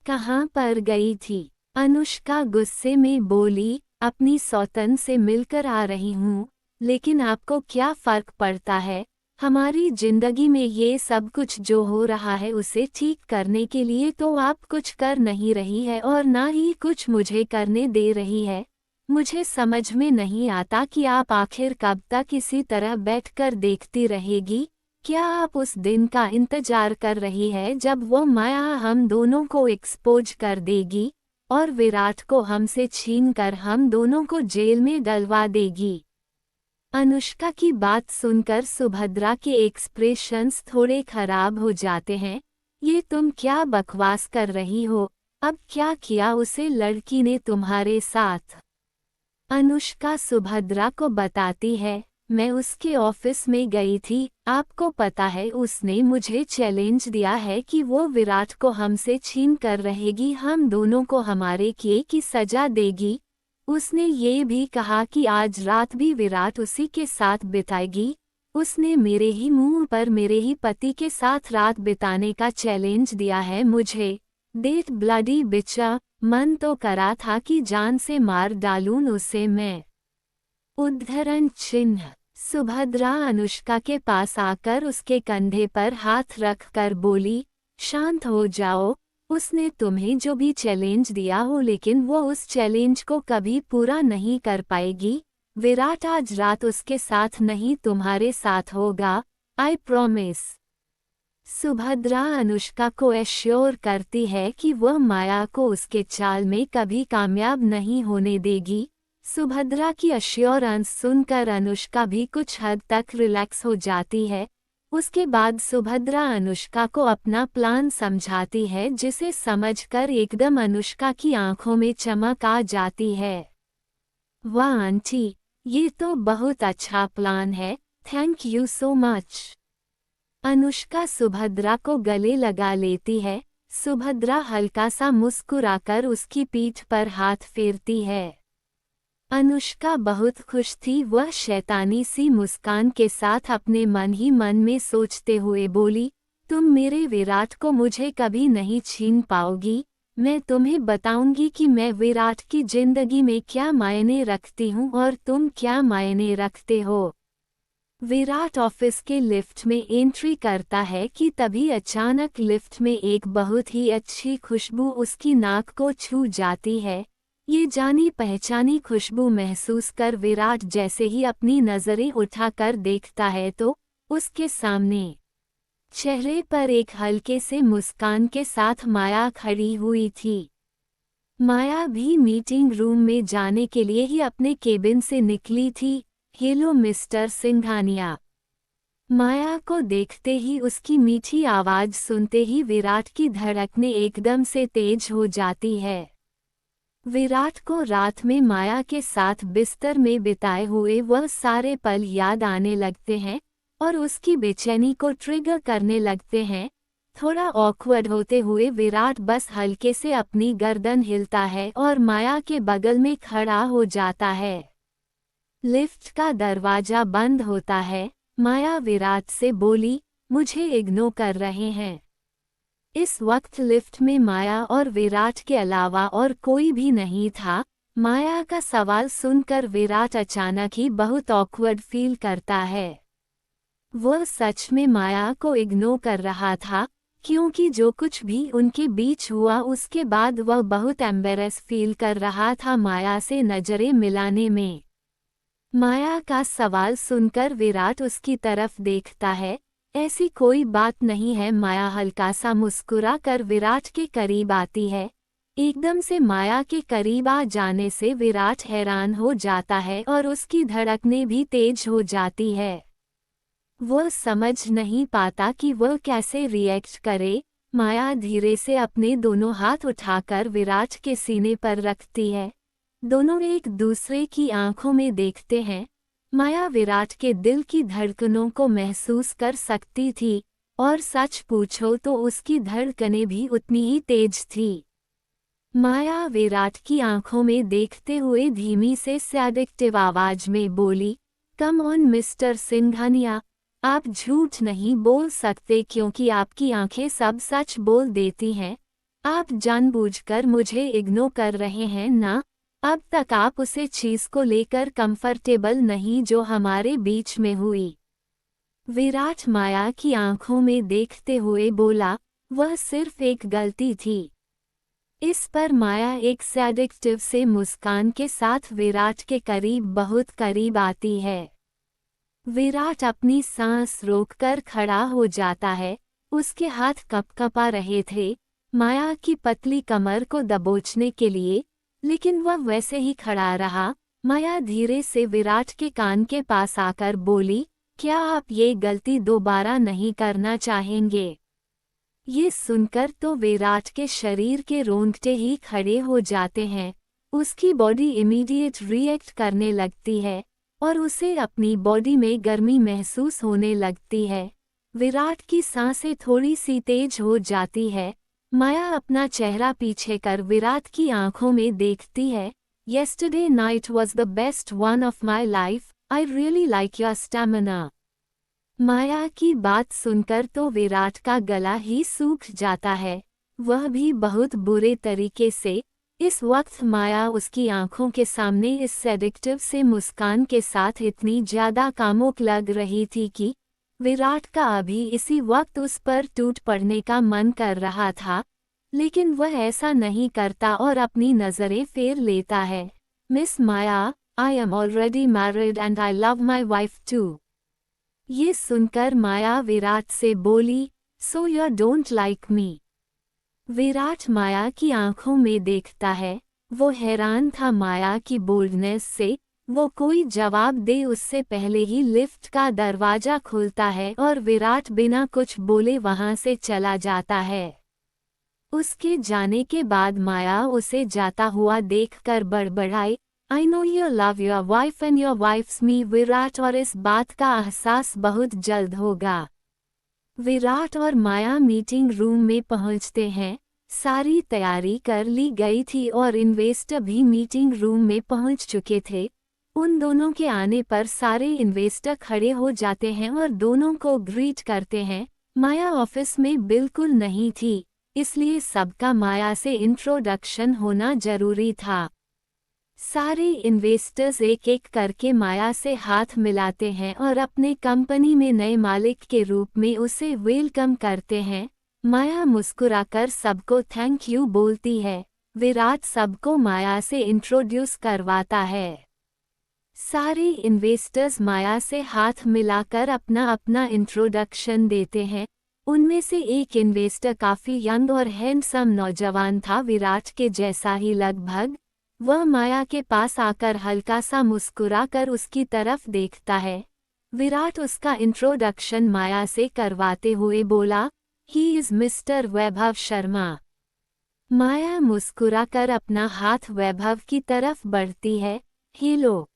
कहाँ पर गई थी? अनुष्का गुस्से में बोली, अपनी सौतन से मिलकर आ रही हूँ। लेकिन आपको क्या फर्क पड़ता है? हमारी जिंदगी में ये सब कुछ जो हो रहा है उसे ठीक करने के लिए तो आप कुछ कर नहीं रही है और ना ही कुछ मुझे करने दे रही है। मुझे समझ में नहीं आता कि आप आखिर कब तक इसी तरह बैठकर देखती रहेगी। क्या आप उस दिन का इंतजार कर रही है जब वो माया हम दोनों को एक्सपोज कर देगी और विराट को हमसे छीनकर हम दोनों को जेल में डलवा देगी? अनुष्का की बात सुनकर सुभद्रा के एक्सप्रेशंस थोड़े खराब हो जाते हैं। ये तुम क्या बकवास कर रही हो? अब क्या किया उसे लड़की ने तुम्हारे साथ? अनुष्का सुभद्रा को बताती है, मैं उसके ऑफिस में गई थी। आपको पता है उसने मुझे चैलेंज दिया है कि वो विराट को हमसे छीन कर रहेगी, हम दोनों को हमारे किए की सजा देगी। उसने ये भी कहा कि आज रात भी विराट उसी के साथ बिताएगी। उसने मेरे ही मुंह पर मेरे ही पति के साथ रात बिताने का चैलेंज दिया है मुझे। डेट ब्लडी बिचा, मन तो करा था कि जान से मार डालूं उसे मैं। उद्धरण चिन्ह। सुभद्रा अनुष्का के पास आकर उसके कंधे पर हाथ रख कर बोली, शांत हो जाओ। उसने तुम्हें जो भी चैलेंज दिया हो लेकिन वो उस चैलेंज को कभी पूरा नहीं कर पाएगी। विराट आज रात उसके साथ नहीं तुम्हारे साथ होगा, आई प्रॉमिस। सुभद्रा अनुष्का को एश्योर करती है कि वह माया को उसके चाल में कभी कामयाब नहीं होने देगी। सुभद्रा की एश्योरेंस सुनकर अनुष्का भी कुछ हद तक रिलैक्स हो जाती है। उसके बाद सुभद्रा अनुष्का को अपना प्लान समझाती है जिसे समझकर एकदम अनुष्का की आंखों में चमक आ जाती है। वाह आंटी, ये तो बहुत अच्छा प्लान है, thank you so much. Anushka Subhadra को गले लगा लेती है। सुभद्रा हल्का सा मुस्कुराकर उसकी पीठ पर हाथ फेरती है। अनुष्का बहुत खुश थी। वह शैतानी सी मुस्कान के साथ अपने मन ही मन में सोचते हुए बोली, तुम मेरे विराट को मुझे कभी नहीं छीन पाओगी। मैं तुम्हें बताऊंगी कि मैं विराट की जिंदगी में क्या मायने रखती हूँ और तुम क्या मायने रखते हो। विराट ऑफिस के लिफ्ट में एंट्री करता है कि तभी अचानक लिफ्ट में एक बहुत ही अच्छी खुशबू उसकी नाक को छू जाती है। ये जानी पहचानी खुशबू महसूस कर विराट जैसे ही अपनी नज़रें उठाकर देखता है तो उसके सामने चेहरे पर एक हल्के से मुस्कान के साथ माया खड़ी हुई थी। माया भी मीटिंग रूम में जाने के लिए ही अपने केबिन से निकली थी। Hello mister Singhania. माया को देखते ही, उसकी मीठी आवाज सुनते ही विराट की धड़कनें एकदम से तेज हो जाती है। विराट को रात में माया के साथ बिस्तर में बिताए हुए वह सारे पल याद आने लगते हैं और उसकी बेचैनी को ट्रिगर करने लगते हैं। थोड़ा ऑकवर्ड होते हुए विराट बस हल्के से अपनी गर्दन हिलता है और माया के बगल में खड़ा हो जाता है। लिफ्ट का दरवाजा बंद होता है। माया विराट से बोली, मुझे इग्नोर कर रहे हैं। इस वक्त लिफ्ट में माया और विराट के अलावा और कोई भी नहीं था। माया का सवाल सुनकर विराट अचानक ही बहुत ऑकवर्ड फील करता है। वह सच में माया को इग्नोर कर रहा था, क्योंकि जो कुछ भी उनके बीच हुआ उसके बाद वह बहुत एम्बेरस फील कर रहा था माया से नजरें मिलाने में। माया का सवाल सुनकर विराट उसकी तरफ देखता है। ऐसी कोई बात नहीं है। माया हल्का सा मुस्कुरा कर विराट के करीब आती है। एकदम से माया के करीब आ जाने से विराट हैरान हो जाता है और उसकी धड़कनें भी तेज हो जाती है। वह समझ नहीं पाता कि वह कैसे रिएक्ट करे। माया धीरे से अपने दोनों हाथ उठाकर विराट के सीने पर रखती है। दोनों एक दूसरे की आंखों में देखते हैं। माया विराट के दिल की धड़कनों को महसूस कर सकती थी और सच पूछो तो उसकी धड़कनें भी उतनी ही तेज थी। माया विराट की आंखों में देखते हुए धीमी से सैडिक्टिव आवाज में बोली, कम ऑन मिस्टर सिंघानिया, आप झूठ नहीं बोल सकते क्योंकि आपकी आंखें सब सच बोल देती हैं। आप जानबूझकर मुझे इग्नोर कर रहे हैं ना? अब तक आप उसे चीज को लेकर कंफर्टेबल नहीं जो हमारे बीच में हुई। विराट माया की आंखों में देखते हुए बोला, वह सिर्फ एक गलती थी। इस पर माया एक सैडिक्टिव से मुस्कान के साथ विराट के करीब, बहुत करीब आती है। विराट अपनी सांस रोककर खड़ा हो जाता है। उसके हाथ कपकपा रहे थे माया की पतली कमर को दबोचने के लिए, लेकिन वह वैसे ही खड़ा रहा। माया धीरे से विराट के कान के पास आकर बोली, क्या आप ये गलती दोबारा नहीं करना चाहेंगे? ये सुनकर तो विराट के शरीर के रोंगटे ही खड़े हो जाते हैं। उसकी बॉडी इमीडिएट रिएक्ट करने लगती है और उसे अपनी बॉडी में गर्मी महसूस होने लगती है। विराट की सांसें थोड़ी सी तेज हो जाती है। माया अपना चेहरा पीछे कर विराट की आंखों में देखती है। Yesterday night was the best one of my life. I really like your stamina. माया की बात सुनकर तो विराट का गला ही सूख जाता है, वह भी बहुत बुरे तरीके से। इस वक्त माया उसकी आंखों के सामने इस सेडिक्टिव से मुस्कान के साथ इतनी ज्यादा कामुक लग रही थी कि विराट का अभी इसी वक्त उस पर टूट पड़ने का मन कर रहा था, लेकिन वह ऐसा नहीं करता और अपनी नजरें फेर लेता है। Miss Maya, I am already married and I love my wife too. ये सुनकर माया विराट से बोली, so you don't like me? Virat Maya की आंखों में देखता है। वो हैरान था माया की बोल्डनेस से। वो कोई जवाब दे उससे पहले ही लिफ्ट का दरवाजा खुलता है और विराट बिना कुछ बोले वहां से चला जाता है। उसके जाने के बाद माया उसे जाता हुआ देखकर बड़बड़ाई, I know you love your wife and your wife's me Virat, और इस बात का एहसास बहुत जल्द होगा। विराट और माया मीटिंग रूम में पहुंचते हैं। सारी तैयारी कर ली गई थी और इन्वेस्टर भी मीटिंग रूम में पहुंच चुके थे। उन दोनों के आने पर सारे इन्वेस्टर खड़े हो जाते हैं और दोनों को ग्रीट करते हैं। माया ऑफिस में बिल्कुल नहीं थी, इसलिए सबका माया से इंट्रोडक्शन होना जरूरी था। सारे इन्वेस्टर्स एक एक करके माया से हाथ मिलाते हैं और अपने कंपनी में नए मालिक के रूप में उसे वेलकम करते हैं। माया मुस्कुराकर सबको थैंक यू बोलती है। विराट सबको माया से इंट्रोड्यूस करवाता है। सारे इन्वेस्टर्स माया से हाथ मिलाकर अपना अपना इंट्रोडक्शन देते हैं। उनमें से एक इन्वेस्टर काफी यंग और हैंडसम नौजवान था, विराट के जैसा ही लगभग। वह माया के पास आकर हल्का सा मुस्कुरा कर उसकी तरफ देखता है। विराट उसका इंट्रोडक्शन माया से करवाते हुए बोला, ही इज मिस्टर वैभव शर्मा। माया मुस्कुराकर अपना हाथ वैभव की तरफ बढ़ती है। हेलो।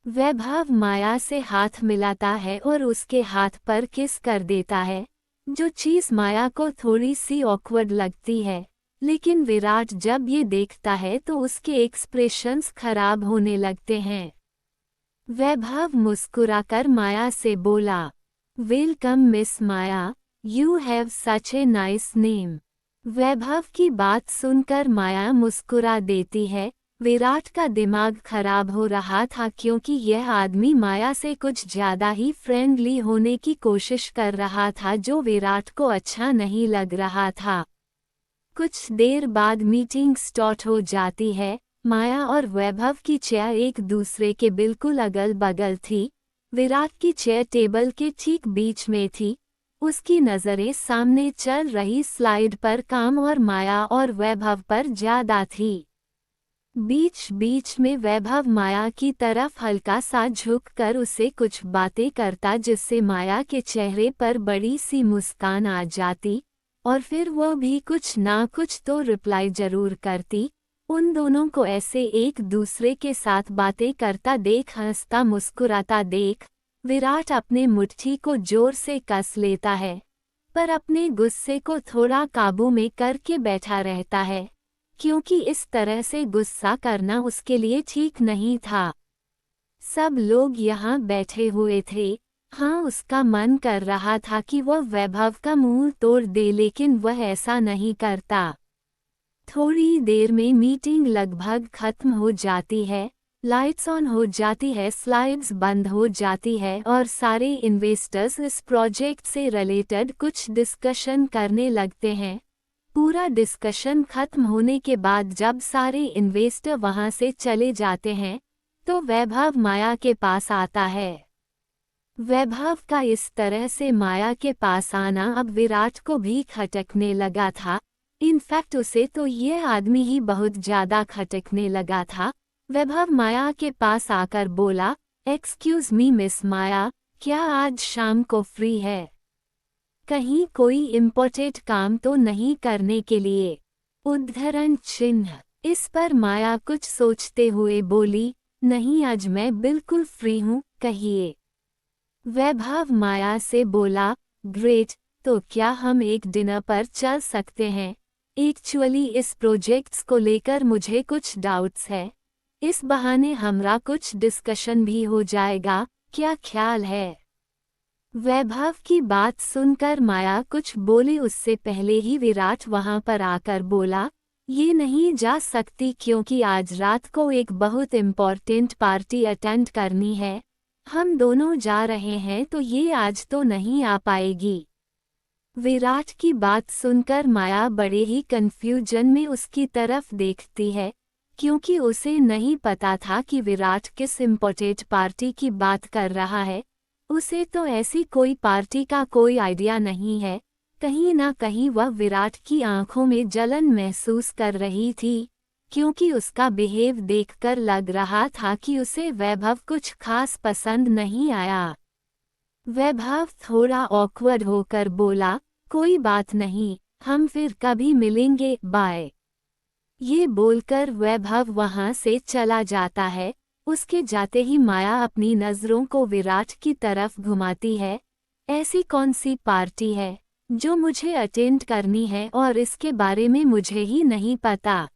वैभव माया से हाथ मिलाता है और उसके हाथ पर किस कर देता है, जो चीज माया को थोड़ी सी ऑकवर्ड लगती है। लेकिन विराट जब ये देखता है तो उसके एक्सप्रेशंस खराब होने लगते हैं। वैभव मुस्कुराकर माया से बोला, welcome miss Maya, you have such a nice name. Vaibhav की बात सुनकर माया मुस्कुरा देती है। विराट का दिमाग खराब हो रहा था क्योंकि यह आदमी माया से कुछ ज्यादा ही फ्रेंडली होने की कोशिश कर रहा था, जो विराट को अच्छा नहीं लग रहा था। कुछ देर बाद मीटिंग स्टार्ट हो जाती है। माया और वैभव की चेयर एक दूसरे के बिल्कुल अगल बगल थी। विराट की चेयर टेबल के ठीक बीच में थी। उसकी नज़रें सामने चल रही स्लाइड पर काम और माया और वैभव पर ज्यादा थी। बीच बीच में वैभव माया की तरफ हल्का सा झुककर उसे कुछ बातें करता, जिससे माया के चेहरे पर बड़ी सी मुस्कान आ जाती और फिर वह भी कुछ ना कुछ तो रिप्लाई जरूर करती। उन दोनों को ऐसे एक दूसरे के साथ बातें करता देख, हंसता मुस्कुराता देख, विराट अपने मुट्ठी को जोर से कस लेता है, पर अपने गुस्से को थोड़ा काबू में करके बैठा रहता है, क्योंकि इस तरह से गुस्सा करना उसके लिए ठीक नहीं था। सब लोग यहाँ बैठे हुए थे। हाँ, उसका मन कर रहा था कि वह वैभव का मुंह तोड़ दे, लेकिन वह ऐसा नहीं करता। थोड़ी देर में मीटिंग लगभग खत्म हो जाती है। लाइट्स ऑन हो जाती है, स्लाइड्स बंद हो जाती है और सारे इन्वेस्टर्स इस प्रोजेक्ट से रिलेटेड कुछ डिस्कशन करने लगते हैं। पूरा डिस्कशन खत्म होने के बाद जब सारे इन्वेस्टर वहां से चले जाते हैं तो वैभव माया के पास आता है। वैभव का इस तरह से माया के पास आना अब विराट को भी खटकने लगा था। इनफैक्ट उसे तो ये आदमी ही बहुत ज्यादा खटकने लगा था। वैभव माया के पास आकर बोला, एक्सक्यूज मी मिस माया, क्या आज शाम को फ्री है? कहीं कोई इम्पोर्टेंट काम तो नहीं करने के लिए? उद्धरण चिन्ह। इस पर माया कुछ सोचते हुए बोली, नहीं, आज मैं बिल्कुल फ्री हूँ, कहिए। वैभव माया से बोला, ग्रेट, तो क्या हम एक डिनर पर चल सकते हैं? एक्चुअली इस प्रोजेक्ट्स को लेकर मुझे कुछ डाउट्स है। इस बहाने हमारा कुछ डिस्कशन भी हो जाएगा, क्या ख्याल है? वैभव की बात सुनकर माया कुछ बोले उससे पहले ही विराट वहां पर आकर बोला, ये नहीं जा सकती क्योंकि आज रात को एक बहुत इम्पोर्टेंट पार्टी अटेंड करनी है। हम दोनों जा रहे हैं तो ये आज तो नहीं आ पाएगी। विराट की बात सुनकर माया बड़े ही कंफ्यूजन में उसकी तरफ देखती है, क्योंकि उसे नहीं पता था कि विराट किस इम्पोर्टेंट पार्टी की बात कर रहा है। उसे तो ऐसी कोई पार्टी का कोई आइडिया नहीं है। कहीं ना कहीं वह विराट की आंखों में जलन महसूस कर रही थी, क्योंकि उसका बिहेव देखकर लग रहा था कि उसे वैभव कुछ खास पसंद नहीं आया। वैभव थोड़ा ऑकवर्ड होकर बोला, कोई बात नहीं, हम फिर कभी मिलेंगे, बाय। ये बोलकर वैभव वहां से चला जाता है। उसके जाते ही माया अपनी नज़रों को विराट की तरफ घुमाती है। ऐसी कौन सी पार्टी है जो मुझे अटेंड करनी है और इसके बारे में मुझे ही नहीं पता?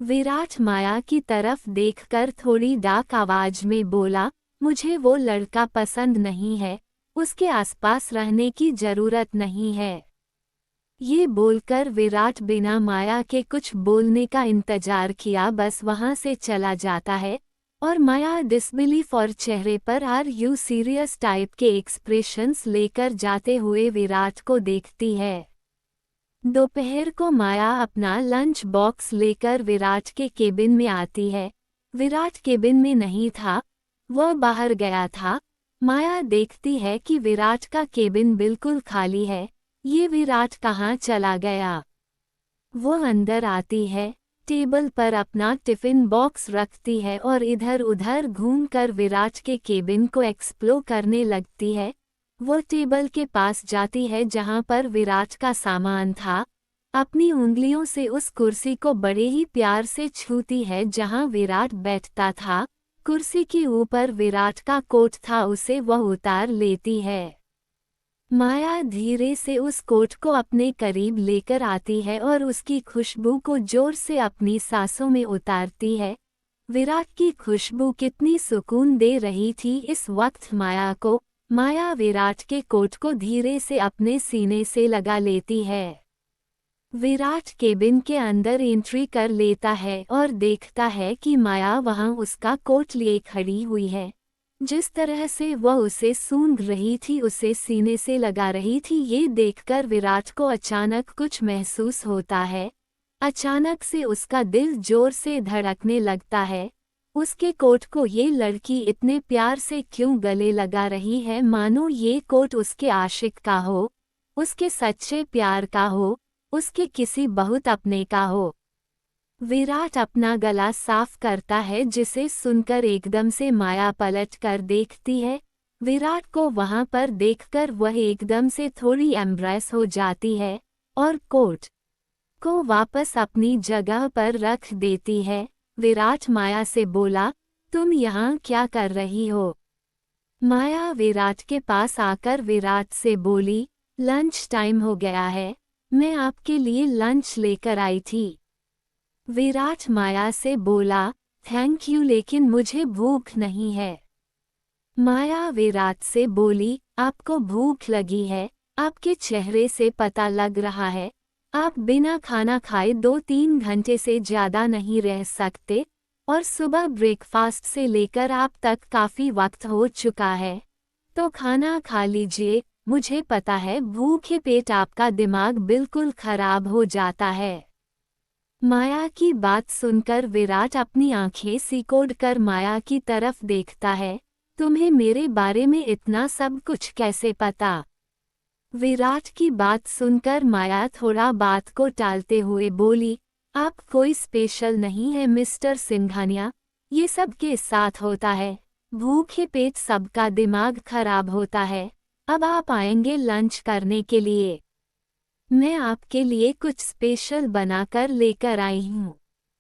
विराट माया की तरफ देखकर थोड़ी डार्क आवाज में बोला, मुझे वो लड़का पसंद नहीं है, उसके आसपास रहने की जरूरत नहीं है। ये बोलकर विराट बिना माया के कुछ बोलने का इंतजार किया बस वहां से चला जाता है और माया डिसबिलीफ और चेहरे पर आर यू सीरियस टाइप के एक्सप्रेशंस लेकर जाते हुए विराट को देखती है। दोपहर को माया अपना लंच बॉक्स लेकर विराट के केबिन में आती है। विराट केबिन में नहीं था, वह बाहर गया था। माया देखती है कि विराट का केबिन बिल्कुल खाली है। ये विराट कहाँ चला गया? वो अंदर आती है। टेबल पर अपना टिफिन बॉक्स रखती है और इधर उधर घूमकर विराट के केबिन को एक्सप्लोर करने लगती है। वो टेबल के पास जाती है जहां पर विराट का सामान था। अपनी उंगलियों से उस कुर्सी को बड़े ही प्यार से छूती है जहां विराट बैठता था। कुर्सी के ऊपर विराट का कोट था, उसे वह उतार लेती है। माया धीरे से उस कोट को अपने करीब लेकर आती है और उसकी खुशबू को जोर से अपनी सांसों में उतारती है। विराट की खुशबू कितनी सुकून दे रही थी इस वक्त माया को। माया विराट के कोट को धीरे से अपने सीने से लगा लेती है। विराट केबिन के अंदर एंट्री कर लेता है और देखता है कि माया वहां उसका कोट लिए खड़ी हुई है। जिस तरह से वह उसे सूंघ रही थी, उसे सीने से लगा रही थी, ये देखकर विराट को अचानक कुछ महसूस होता है। अचानक से उसका दिल जोर से धड़कने लगता है। उसके कोट को ये लड़की इतने प्यार से क्यों गले लगा रही है, मानो ये कोट उसके आशिक का हो, उसके सच्चे प्यार का हो, उसके किसी बहुत अपने का हो। विराट अपना गला साफ करता है, जिसे सुनकर एकदम से माया पलट कर देखती है। विराट को वहां पर देखकर वह एकदम से थोड़ी एम्ब्रेस हो जाती है और कोट को वापस अपनी जगह पर रख देती है। विराट माया से बोला, तुम यहाँ क्या कर रही हो? माया विराट के पास आकर विराट से बोली, लंच टाइम हो गया है, मैं आपके लिए लंच लेकर आई थी। विराट माया से बोला, थैंक यू, लेकिन मुझे भूख नहीं है। माया विराट से बोली, आपको भूख लगी है, आपके चेहरे से पता लग रहा है आप बिना खाना खाए 2-3 घंटे से ज़्यादा नहीं रह सकते, और सुबह ब्रेकफास्ट से लेकर आप तक काफ़ी वक्त हो चुका है, तो खाना खा लीजिए। मुझे पता है भूखे पेट आपका दिमाग बिल्कुल खराब हो जाता है। माया की बात सुनकर विराट अपनी आंखें सिकोड़ कर माया की तरफ देखता है। तुम्हें मेरे बारे में इतना सब कुछ कैसे पता? विराट की बात सुनकर माया थोड़ा बात को टालते हुए बोली, आप कोई स्पेशल नहीं है मिस्टर सिंघानिया, ये सब के साथ होता है, भूखे पेट सबका दिमाग खराब होता है। अब आप आएंगे लंच करने के लिए, मैं आपके लिए कुछ स्पेशल बनाकर लेकर आई हूँ।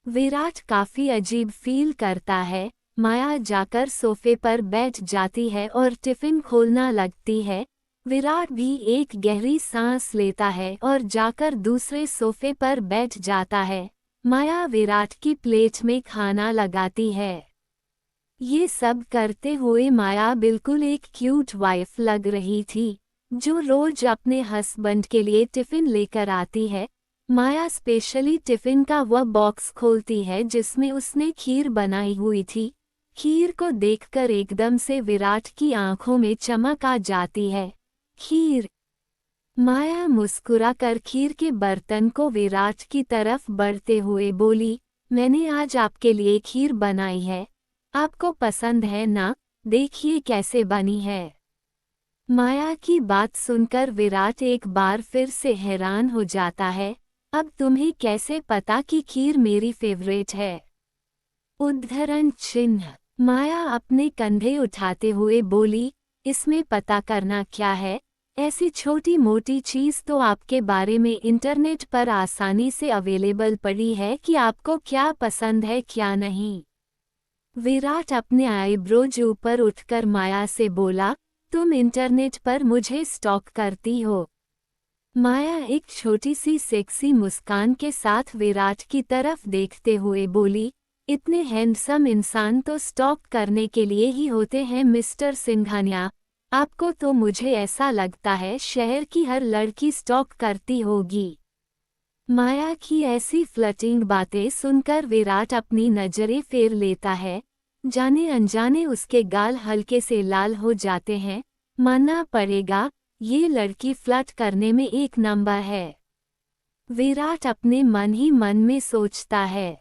विराट काफी अजीब फील करता है। माया जाकर सोफे पर बैठ जाती है और टिफिन खोलना लगती है। विराट भी एक गहरी सांस लेता है और जाकर दूसरे सोफे पर बैठ जाता है। माया विराट की प्लेट में खाना लगाती है। ये सब करते हुए माया बिल्कुल एक क्यूट वाइफ लग रही थी, जो रोज अपने हस्बैंड के लिए टिफिन लेकर आती है। माया स्पेशली टिफिन का वह बॉक्स खोलती है जिसमें उसने खीर बनाई हुई थी। खीर को देखकर एकदम से विराट की आंखों में चमक आ जाती है। खीर! माया मुस्कुराकर खीर के बर्तन को विराट की तरफ बढ़ते हुए बोली, मैंने आज आपके लिए खीर बनाई है, आपको पसंद है ना? देखिए कैसे बनी है। माया की बात सुनकर विराट एक बार फिर से हैरान हो जाता है। अब तुम्हें कैसे पता कि खीर मेरी फेवरेट है? उद्धरण चिन्ह। माया अपने कंधे उठाते हुए बोली, इसमें पता करना क्या है? ऐसी छोटी मोटी चीज़ तो आपके बारे में इंटरनेट पर आसानी से अवेलेबल पड़ी है कि आपको क्या पसंद है क्या नहीं। विराट अपने आईब्रोज ऊपर उठकर माया से बोला, तुम इंटरनेट पर मुझे स्टॉक करती हो। माया एक छोटी सी सेक्सी मुस्कान के साथ विराट की तरफ देखते हुए बोली, इतने हैंडसम इंसान तो स्टॉक करने के लिए ही होते हैं मिस्टर सिंघानिया। आपको तो मुझे ऐसा लगता है शहर की हर लड़की स्टॉक करती होगी। माया की ऐसी फ्लर्टिंग बातें सुनकर विराट अपनी नजरें फेर लेता है। जाने अनजाने उसके गाल हल्के से लाल हो जाते हैं। मानना पड़ेगा, ये लड़की फ्लर्ट करने में एक नंबर है। विराट अपने मन ही मन में सोचता है।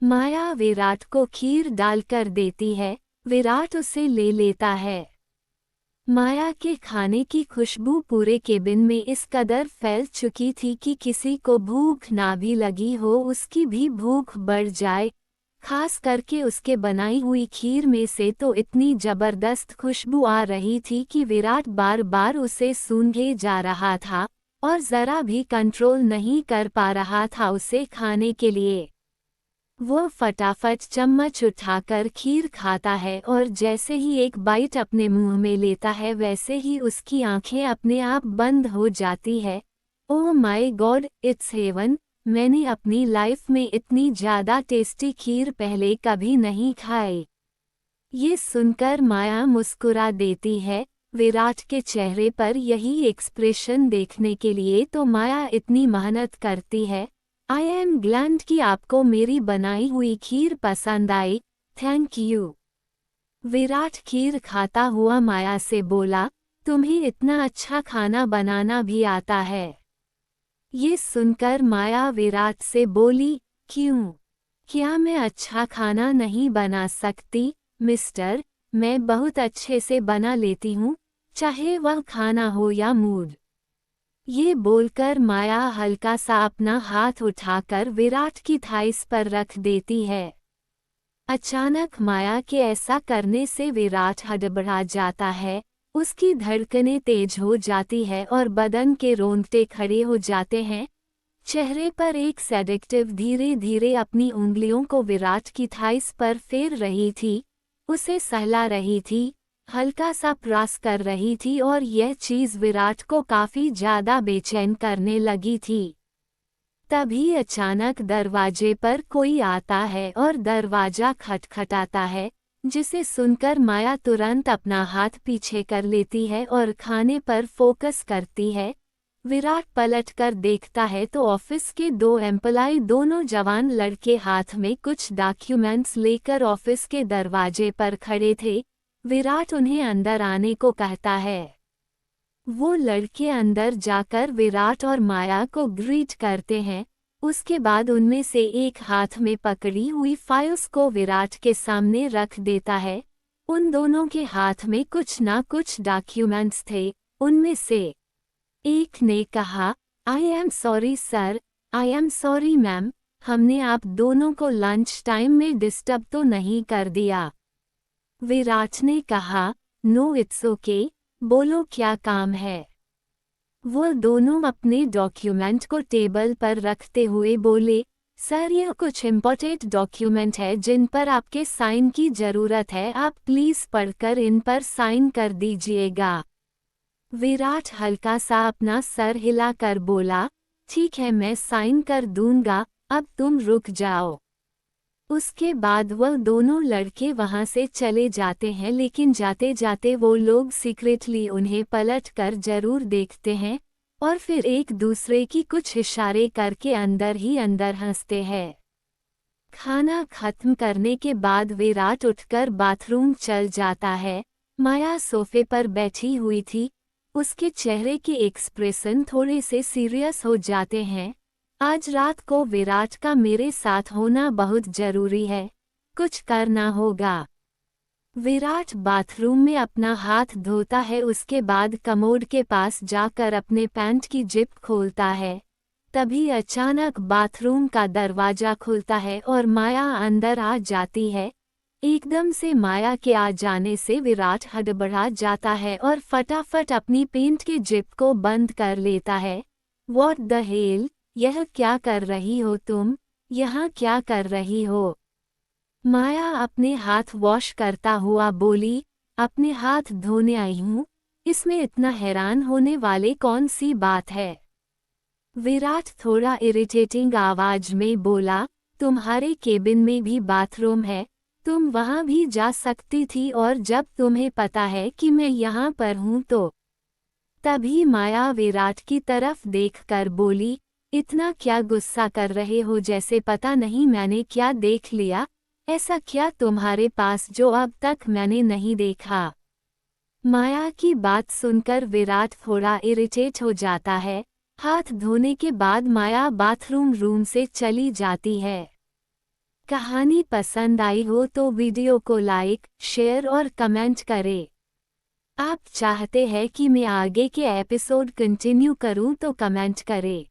माया विराट को खीर डालकर देती है। विराट उसे ले लेता है। माया के खाने की खुशबू पूरे केबिन में इस कदर फैल चुकी थी कि किसी को भूख ना भी लगी हो उसकी भी भूख बढ़ जाए। खास करके उसके बनाई हुई खीर में से तो इतनी जबरदस्त खुशबू आ रही थी कि विराट बार बार उसे सूंघे जा रहा था और जरा भी कंट्रोल नहीं कर पा रहा था उसे खाने के लिए। वो फटाफट चम्मच उठाकर खीर खाता है और जैसे ही एक बाइट अपने मुंह में लेता है वैसे ही उसकी आंखें अपने आप बंद हो जाती है। Oh my god, it's heaven. मैंने अपनी लाइफ में इतनी ज़्यादा टेस्टी खीर पहले कभी नहीं खाई। ये सुनकर माया मुस्कुरा देती है। विराट के चेहरे पर यही एक्सप्रेशन देखने के लिए तो माया इतनी मेहनत करती है। आई एम ग्लैड कि आपको मेरी बनाई हुई खीर पसंद आई, थैंक यू। विराट खीर खाता हुआ माया से बोला, तुम्हें इतना अच्छा खाना बनाना भी आता है? ये सुनकर माया विराट से बोली, क्यों? क्या मैं अच्छा खाना नहीं बना सकती? मिस्टर, मैं बहुत अच्छे से बना लेती हूँ, चाहे वह खाना हो या मूड। ये बोलकर माया हल्का सा अपना हाथ उठाकर विराट की थाइस पर रख देती है। अचानक माया के ऐसा करने से विराट हड़बड़ा जाता है, उसकी धड़कनें तेज हो जाती है और बदन के रोंगटे खड़े हो जाते हैं। चेहरे पर एक सेडेक्टिव धीरे धीरे अपनी उंगलियों को विराट की थाइस पर फेर रही थी, उसे सहला रही थी, हल्का सा प्रयास कर रही थी और यह चीज़ विराट को काफ़ी ज़्यादा बेचैन करने लगी थी। तभी अचानक दरवाजे पर कोई आता है और दरवाजा खटखटाता है, जिसे सुनकर माया तुरंत अपना हाथ पीछे कर लेती है और खाने पर फोकस करती है। विराट पलटकर देखता है तो ऑफिस के दो एम्प्लॉय दोनों जवान लड़के हाथ में कुछ डॉक्यूमेंट्स लेकर ऑफिस के दरवाजे पर खड़े थे। विराट उन्हें अंदर आने को कहता है। वो लड़के अंदर जाकर विराट और माया को ग्रीट करते हैं। उसके बाद उनमें से एक हाथ में पकड़ी हुई फाइल्स को विराट के सामने रख देता है। उन दोनों के हाथ में कुछ ना कुछ डॉक्यूमेंट्स थे। उनमें से एक ने कहा, I am sorry sir, I am sorry ma'am, हमने आप दोनों को लंच टाइम में डिस्टर्ब तो नहीं कर दिया। विराट ने कहा, नो इट्स ओके, बोलो क्या काम है। वो दोनों अपने डॉक्यूमेंट को टेबल पर रखते हुए बोले, सर यह कुछ इम्पोर्टेंट डॉक्यूमेंट है जिन पर आपके साइन की ज़रूरत है, आप प्लीज़ पढ़कर इन पर साइन कर दीजिएगा। विराट हल्का सा अपना सर हिलाकर बोला, ठीक है मैं साइन कर दूंगा, अब तुम रुक जाओ। उसके बाद वह दोनों लड़के वहां से चले जाते हैं, लेकिन जाते जाते वो लोग सीक्रेटली उन्हें पलट कर जरूर देखते हैं और फिर एक दूसरे की कुछ इशारे करके अंदर ही अंदर हंसते हैं। खाना खत्म करने के बाद विराट उठकर बाथरूम चल जाता है। माया सोफे पर बैठी हुई थी, उसके चेहरे के एक्सप्रेशन थोड़े से सीरियस हो जाते हैं। आज रात को विराट का मेरे साथ होना बहुत जरूरी है, कुछ करना होगा। विराट बाथरूम में अपना हाथ धोता है, उसके बाद कमोड के पास जाकर अपने पैंट की जिप खोलता है। तभी अचानक बाथरूम का दरवाजा खुलता है और माया अंदर आ जाती है। एकदम से माया के आ जाने से विराट हड़बड़ा जाता है और फटाफट अपनी पैंट की जिप को बंद कर लेता है। व्हाट द हेल, यह क्या कर रही हो तुम? यहाँ क्या कर रही हो? माया अपने हाथ वॉश करता हुआ बोली, अपने हाथ धोने आई हूँ, इसमें इतना हैरान होने वाले कौन सी बात है? विराट थोड़ा इरिटेटिंग आवाज में बोला, तुम्हारे केबिन में भी बाथरूम है, तुम वहां भी जा सकती थी और जब तुम्हें पता है कि मैं यहाँ पर हूँ तो। तभी माया विराट की तरफ देखकर बोली, इतना क्या गुस्सा कर रहे हो जैसे पता नहीं मैंने क्या देख लिया, ऐसा क्या तुम्हारे पास जो अब तक मैंने नहीं देखा? माया की बात सुनकर विराट थोड़ा इरिटेट हो जाता है। हाथ धोने के बाद माया बाथरूम रूम से चली जाती है। कहानी पसंद आई हो तो वीडियो को लाइक, शेयर और कमेंट करें। आप चाहते हैं कि मैं आगे के एपिसोड कंटिन्यू करूं तो कमेंट करें।